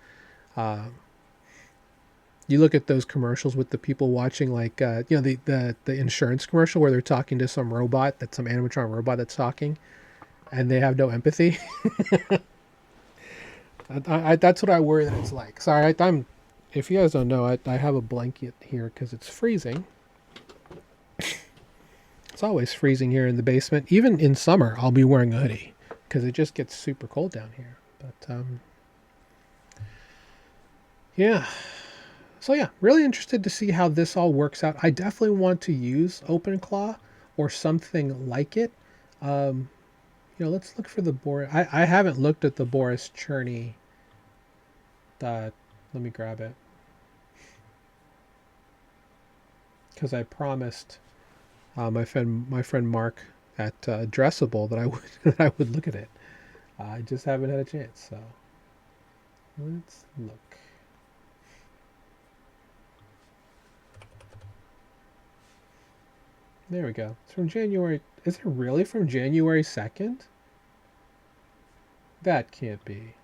You look at those commercials with the people watching, like, you know, the insurance commercial where they're talking to some robot, that's some animatronic robot that's talking, and they have no empathy. That's what I worry that it's like. Sorry, I'm. If you guys don't know, I have a blanket here because it's freezing. It's always freezing here in the basement. Even in summer, I'll be wearing a hoodie because it just gets super cold down here. But yeah. So yeah, really interested to see how this all works out. I definitely want to use OpenClaw or something like it. You know, let's look for the Boris. I haven't looked at the Boris Cherny. Let me grab it, because I promised my friend Mark at Addressable that I would that I would look at it. I just haven't had a chance. So let's look. There we go. It's from January. Is it really from January 2nd? That can't be.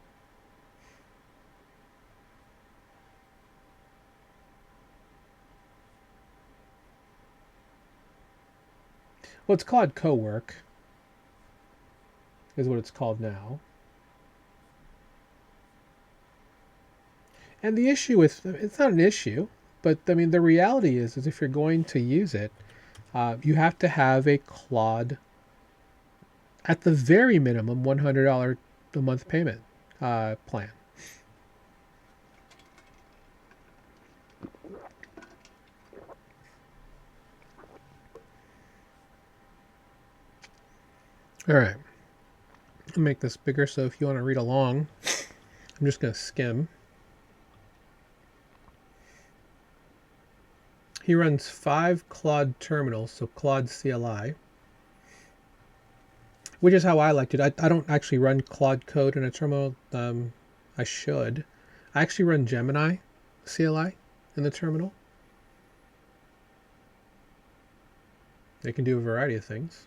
Well, it's called Co-work, is what it's called now. And the issue with, it's not an issue. But I mean, the reality is if you're going to use it, you have to have a Claude, at the very minimum, $100 a month payment plan. All right. I'll make this bigger so if you want to read along, I'm just going to skim. He runs 5 Claude terminals, so Claude CLI, which is how I liked it. I don't actually run Claude code in a terminal. I should. I actually run Gemini CLI in the terminal. They can do a variety of things.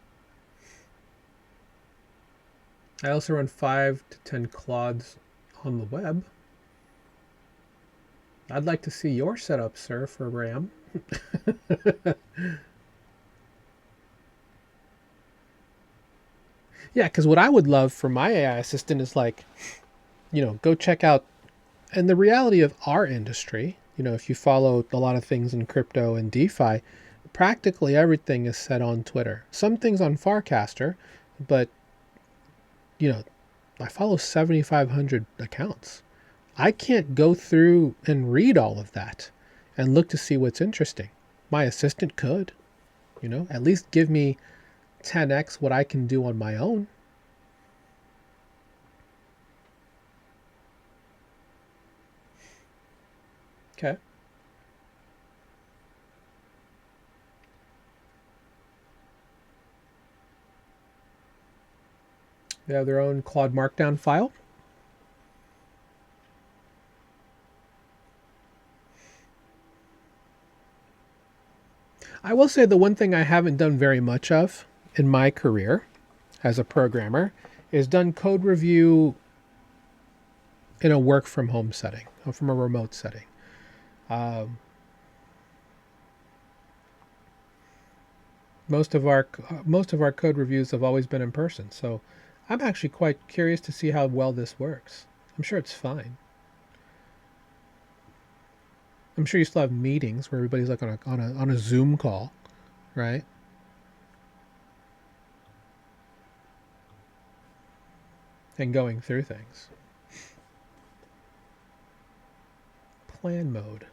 I also run 5 to 10 Claudes on the web. I'd like to see your setup, sir, for RAM. Yeah, because what I would love for my AI assistant is like, go check out, and the reality of our industry, if you follow a lot of things in crypto and DeFi, practically everything is set on Twitter. Some things on Farcaster, but, I follow 7,500 accounts. I can't go through and read all of that and look to see what's interesting. My assistant could, at least give me 10x what I can do on my own. Okay. They have their own Claude Markdown file. I will say the one thing I haven't done very much of in my career as a programmer is done code review in a work from home setting or from a remote setting. Most of our code reviews have always been in person, so I'm actually quite curious to see how well this works. I'm sure it's fine. I'm sure you still have meetings where everybody's like on a Zoom call, right? And going through things. Plan mode.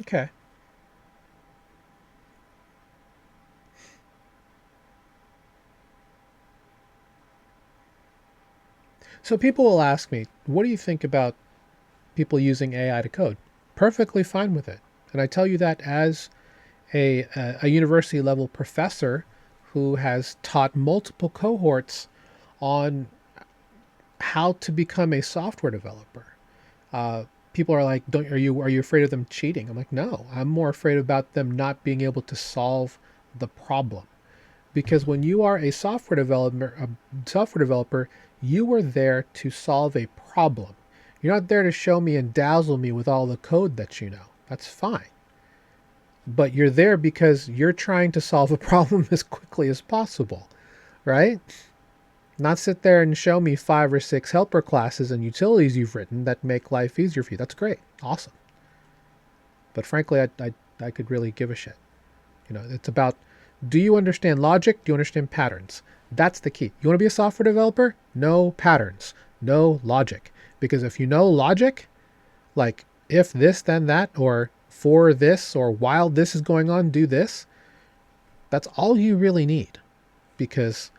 Okay. So people will ask me, what do you think about people using AI to code? Perfectly fine with it. And I tell you that as a university level professor who has taught multiple cohorts on how to become a software developer. People are like, are you afraid of them cheating? I'm like, no, I'm more afraid about them not being able to solve the problem. Because when you are a software developer, you are there to solve a problem. You're not there to show me and dazzle me with all the code that you know. That's fine. But you're there because you're trying to solve a problem as quickly as possible, right? Not sit there and show me 5 or 6 helper classes and utilities you've written that make life easier for you. That's great. Awesome. But frankly, I could really give a shit. It's about, do you understand logic? Do you understand patterns? That's the key. You want to be a software developer? No patterns. No logic. Because if you know logic, like if this, then that, or for this, or while this is going on, do this, that's all you really need. Because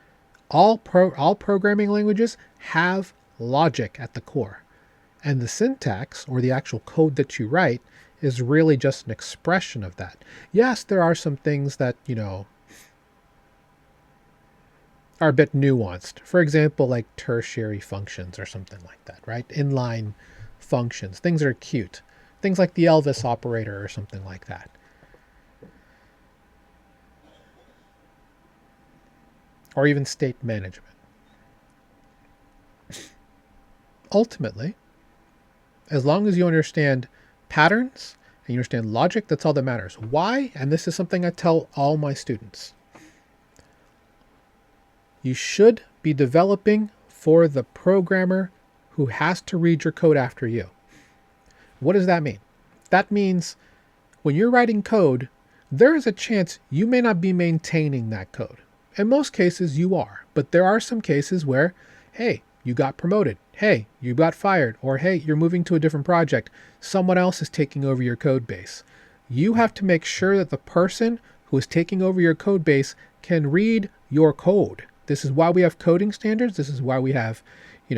all programming languages have logic at the core. And the syntax, or the actual code that you write, is really just an expression of that. Yes, there are some things that, are a bit nuanced. For example, like tertiary functions or something like that, right? Inline functions, things that are cute. Things like the Elvis operator or something like that. Or even state management. Ultimately, as long as you understand patterns and you understand logic, that's all that matters. Why? And this is something I tell all my students. You should be developing for the programmer who has to read your code after you. What does that mean? That means when you're writing code, there is a chance you may not be maintaining that code. In most cases, you are, but there are some cases where, hey, you got promoted. Hey, you got fired. Or hey, you're moving to a different project. Someone else is taking over your code base. You have to make sure that the person who is taking over your code base can read your code. This is why we have coding standards. This is why we have,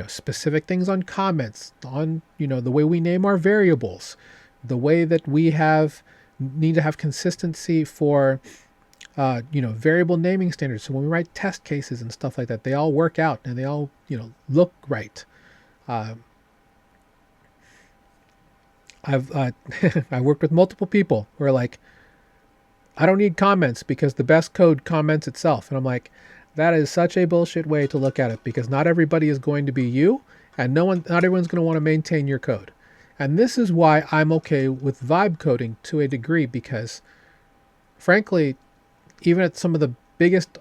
specific things on comments, on, the way we name our variables, the way that we need to have consistency for, variable naming standards. So when we write test cases and stuff like that, they all work out and they all, look right. I've I worked with multiple people who are like, I don't need comments because the best code comments itself. And I'm like, that is such a bullshit way to look at it, because not everybody is going to be you, and not everyone's going to want to maintain your code. And this is why I'm okay with vibe coding to a degree, because frankly, even at some of the biggest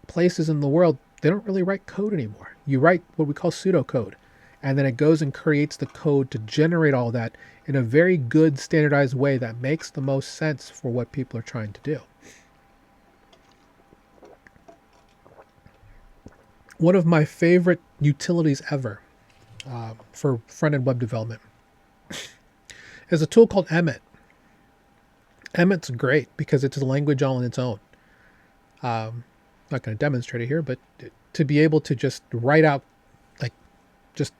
places in the world, they don't really write code anymore. You write what we call pseudocode, and then it goes and creates the code to generate all that in a very good standardized way that makes the most sense for what people are trying to do. One of my favorite utilities ever for front-end web development is a tool called Emmet. Emmet's great because it's a language all on its own. I'm not going to demonstrate it here, but to be able to just write out just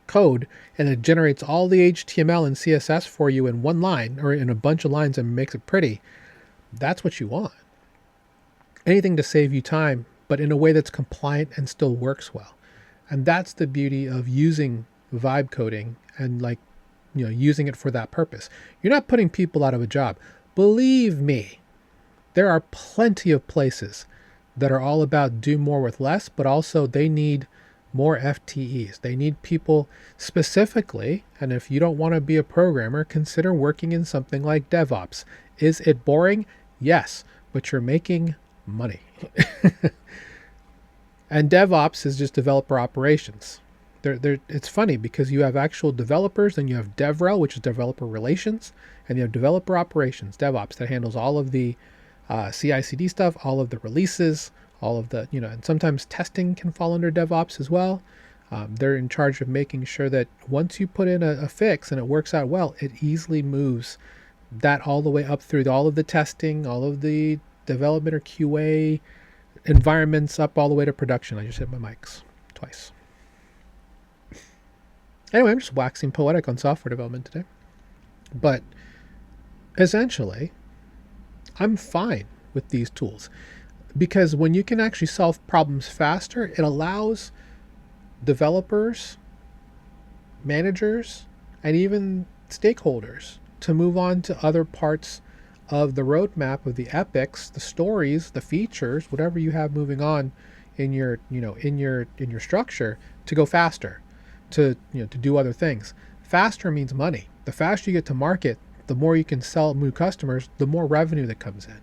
code, and it generates all the HTML and CSS for you in one line or in a bunch of lines and makes it pretty, that's what you want. Anything to save you time, but in a way that's compliant and still works well. And that's the beauty of using vibe coding and using it for that purpose. You're not putting people out of a job. Believe me, there are plenty of places that are all about do more with less, but also they need more FTEs. They need people specifically, and if you don't want to be a programmer, consider working in something like DevOps. Is it boring? Yes, but you're making money. And DevOps is just developer operations. It's funny because you have actual developers, and you have DevRel, which is developer relations, and you have developer operations, DevOps, that handles all of the CI/CD stuff, all of the releases, all of the, and sometimes testing can fall under DevOps as well. They're in charge of making sure that once you put in a fix and it works out well, it easily moves that all the way up through all of the testing, all of the development or QA environments, up all the way to production. I just hit my mics twice. Anyway, I'm just waxing poetic on software development today. But essentially, I'm fine with these tools, because when you can actually solve problems faster, it allows developers, managers, and even stakeholders to move on to other parts of the roadmap of the epics, the stories, the features, whatever you have moving on in your, in your structure, to go faster, to do other things. Faster means money. The faster you get to market, the more you can sell new customers, the more revenue that comes in.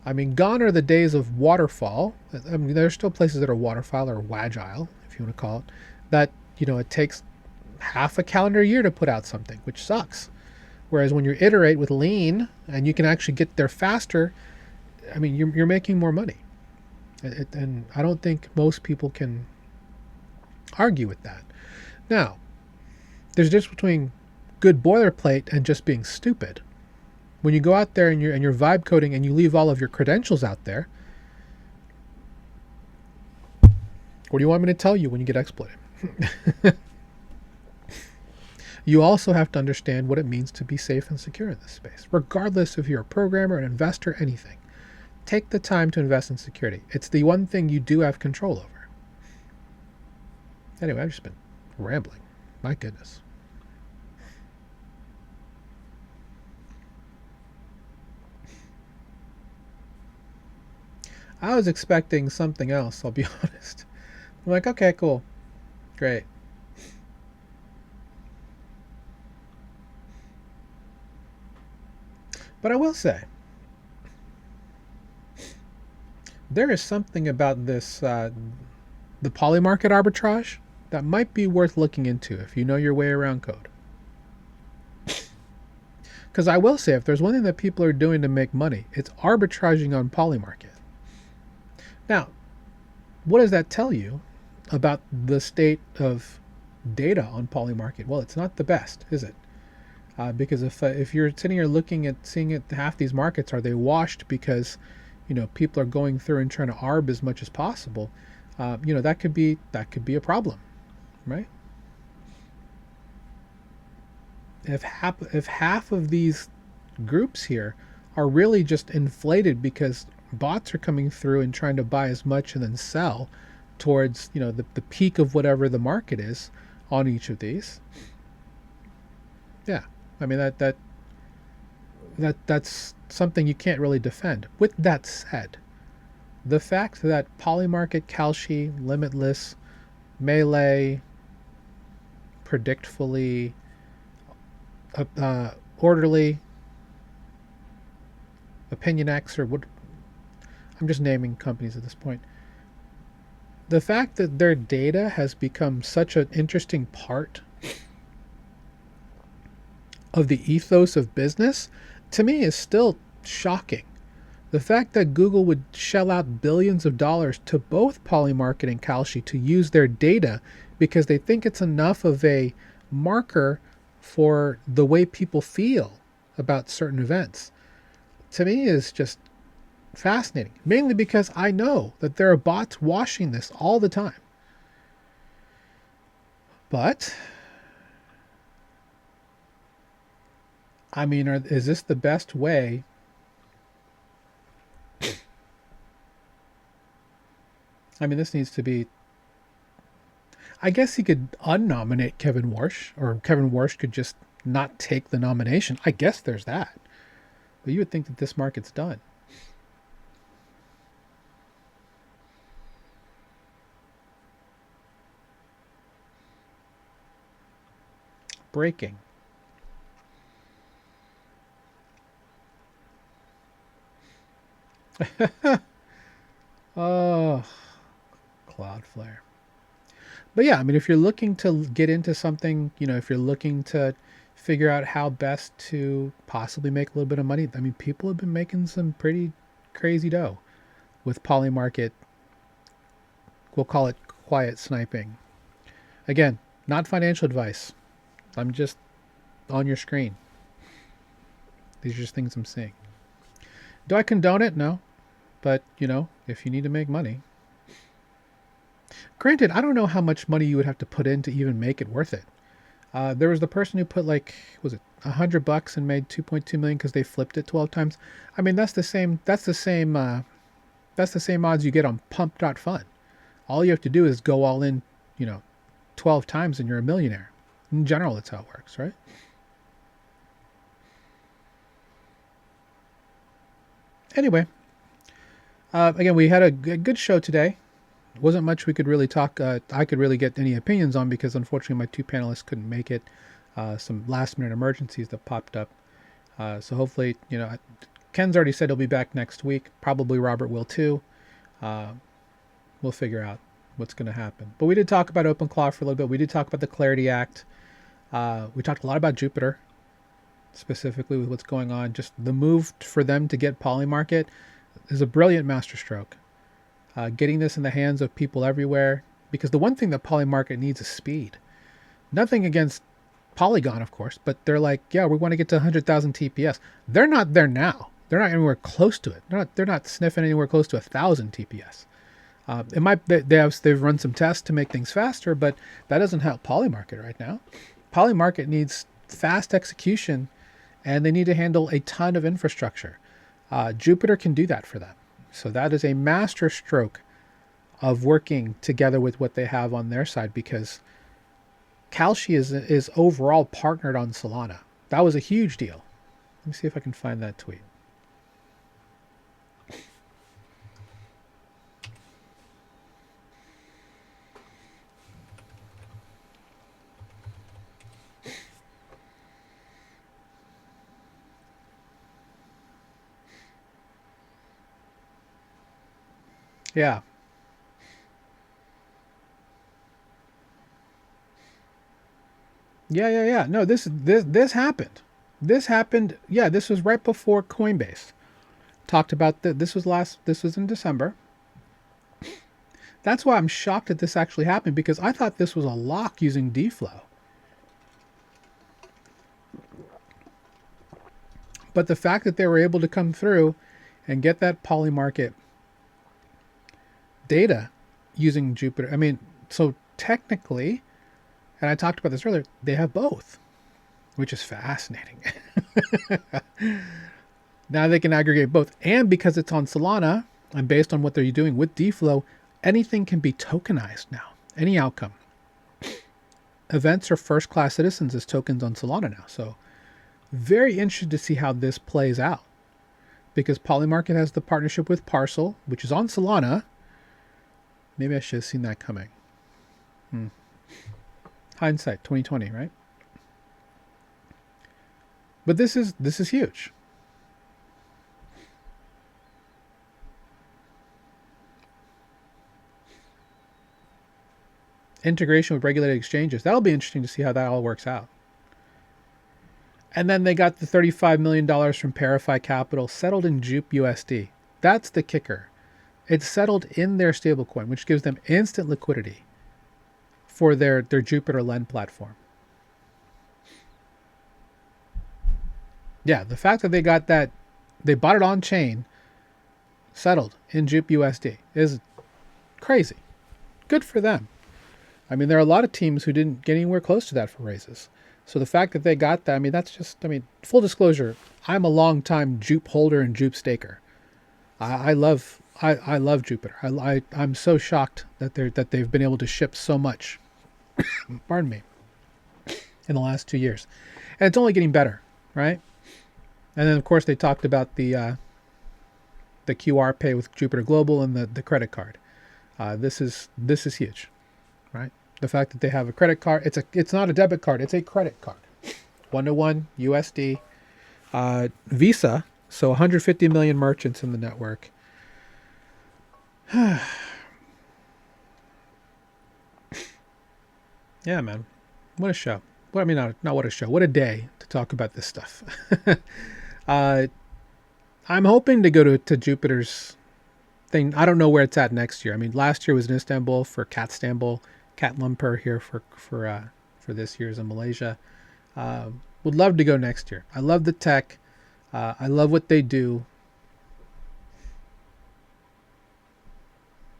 I mean, gone are the days of waterfall. I mean, there's still places that are waterfall or wagile, if you want to call it, that, it takes half a calendar year to put out something, which sucks. Whereas when you iterate with lean and you can actually get there faster, I mean, you're making more money. And I don't think most people can argue with that. Now, there's a difference between good boilerplate and just being stupid. When you go out there and you're vibe coding and you leave all of your credentials out there, what do you want me to tell you when you get exploited? You also have to understand what it means to be safe and secure in this space, regardless if you're a programmer, an investor, anything. Take the time to invest in security. It's the one thing you do have control over. Anyway, I've just been rambling. My goodness. I was expecting something else, I'll be honest. I'm like, okay, cool. Great. But I will say, there is something about this, the poly market arbitrage, that might be worth looking into if you know your way around code. Because I will say, if there's one thing that people are doing to make money, it's arbitraging on Polymarket. Now, what does that tell you about the state of data on Polymarket? Well, it's not the best, is it? Because if you're sitting here looking at seeing it, half these markets, are they washed because people are going through and trying to arb as much as possible? That could be a problem, right? If half of these groups here are really just inflated because bots are coming through and trying to buy as much and then sell towards the peak of whatever the market is on each of these. Yeah, I mean that's something you can't really defend. With that said, the fact that Polymarket, Kalshi, Limitless, Melee, Predictfully, Orderly, Opinion X, or what, I'm just naming companies at this point. The fact that their data has become such an interesting part of the ethos of business, to me, is still shocking. The fact that Google would shell out billions of dollars to both Polymarket and Kalshi to use their data because they think it's enough of a marker for the way people feel about certain events, to me is just fascinating. Mainly because I know that there are bots washing this all the time. But I mean, is this the best way? I mean, this needs to be. I guess he could unnominate Kevin Warsh, or Kevin Warsh could just not take the nomination. I guess there's that. But you would think that this market's done. Breaking. Oh, Cloudflare. But yeah, I mean, if you're looking to get into something, if you're looking to figure out how best to possibly make a little bit of money, I mean, people have been making some pretty crazy dough with Polymarket. We'll call it quiet sniping. Again, not financial advice. I'm just on your screen. These are just things I'm seeing. Do I condone it? No. But, if you need to make money. Granted, I don't know how much money you would have to put in to even make it worth it. There was the person who put was it $100 and made 2.2 million because they flipped it 12 times. I mean, that's the same odds you get on pump.fun. All you have to do is go all in, 12 times and you're a millionaire. In general, that's how it works, right? Anyway, again, we had a good show today. Wasn't much we could really talk. I could really get any opinions on because unfortunately my two panelists couldn't make it. Some last minute emergencies that popped up. So hopefully, Ken's already said he'll be back next week. Probably Robert will too. We'll figure out what's going to happen. But we did talk about OpenClaw for a little bit. We did talk about the Clarity Act. We talked a lot about Jupiter, specifically with what's going on. Just the move for them to get Polymarket is a brilliant masterstroke. Getting this in the hands of people everywhere, because the one thing that Polymarket needs is speed. Nothing against Polygon, of course, but they're like, yeah, we want to get to 100,000 TPS. They're not there now. They're not anywhere close to it. They're not sniffing anywhere close to 1,000 TPS. They've run some tests to make things faster, but that doesn't help Polymarket right now. Polymarket needs fast execution, and they need to handle a ton of infrastructure. Jupiter can do that for them. So that is a master stroke of working together with what they have on their side, because Kalshi is overall partnered on Solana. That was a huge deal. Let me see if I can find that tweet. Yeah. Yeah. No, this happened. This happened. Yeah, this was right before Coinbase talked about that. This was in December. That's why I'm shocked that this actually happened, because I thought this was a lock using DFlow. But the fact that they were able to come through and get that Polymarket data using Jupiter. I mean, so technically, and I talked about this earlier, they have both, which is fascinating. Now they can aggregate both. And because it's on Solana, and based on what they're doing with DFlow, anything can be tokenized now. Any outcome. Events are first-class citizens as tokens on Solana now. So very interested to see how this plays out. Because Polymarket has the partnership with Parcel, which is on Solana. Maybe I should have seen that coming. Hindsight, 2020, right? But this is huge. Integration with regulated exchanges. That'll be interesting to see how that all works out. And then they got the $35 million from Parify Capital settled in Jupe USD. That's the kicker. It's settled in their stablecoin, which gives them instant liquidity for their Jupiter Lend platform. Yeah, the fact that they got that, they bought it on chain, settled in Jupe USD is crazy. Good for them. I mean, there are a lot of teams who didn't get anywhere close to that for raises. So the fact that they got that, I mean, that's just, I mean, full disclosure, I'm a long-time Jupe holder and Jupe staker. I love Jupiter. I'm so shocked that they've been able to ship so much. Pardon me. In the last 2 years, and it's only getting better, right? And then of course they talked about the QR pay with Jupiter Global and the credit card. This is huge, right? The fact that they have a credit card, it's not a debit card, it's a credit card. 1-to-1 USD, Visa. So 150 million merchants in the network. Yeah, man. What a show. Well, I mean, not what a show. What a day to talk about this stuff. I'm hoping to go to Jupiter's thing. I don't know where it's at next year. I mean, last year was in Istanbul for Cat Lumpur here for this year's in Malaysia. Would love to go next year. I love the tech. I love what they do.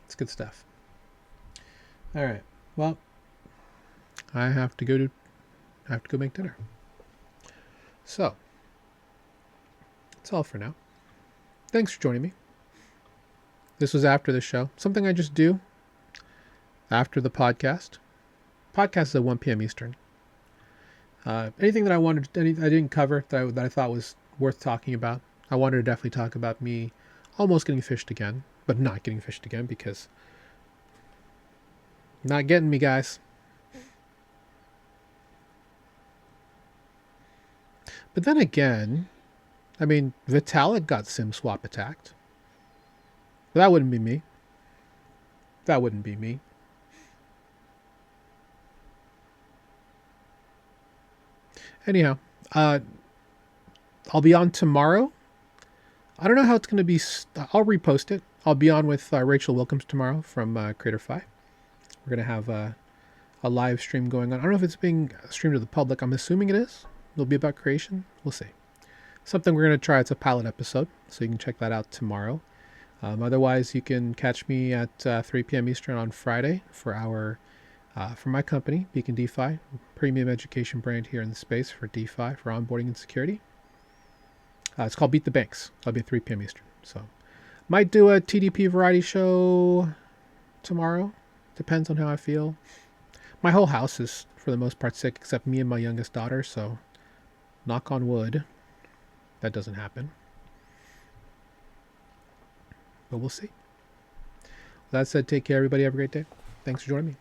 It's good stuff. All right. Well, I have to go make dinner. So, that's all for now. Thanks for joining me. This was after the show. Something I just do after the podcast. Podcast is at 1 p.m. Eastern. Anything that I didn't cover that I thought was worth talking about. I wanted to definitely talk about me almost getting phished again, but not getting phished again because not getting me, guys. But then again, I mean, Vitalik got SIM swap attacked. But that wouldn't be me. That wouldn't be me. Anyhow, I'll be on tomorrow. I don't know how it's going to be. I'll repost it. I'll be on with Rachel Wilkins tomorrow from CreatorFi. We're going to have a live stream going on. I don't know if it's being streamed to the public. I'm assuming it is. It'll be about creation. We'll see. Something we're going to try. It's a pilot episode, so you can check that out tomorrow. Otherwise, you can catch me at 3 p.m. Eastern on Friday for my company, Beacon DeFi, premium education brand here in the space for DeFi, for onboarding and security. It's called Beat the Banks. I'll be at 3 p.m. Eastern. So might do a TDP variety show tomorrow. Depends on how I feel. My whole house is, for the most part, sick, except me and my youngest daughter. So knock on wood, that doesn't happen. But we'll see. With that said, take care, everybody. Have a great day. Thanks for joining me.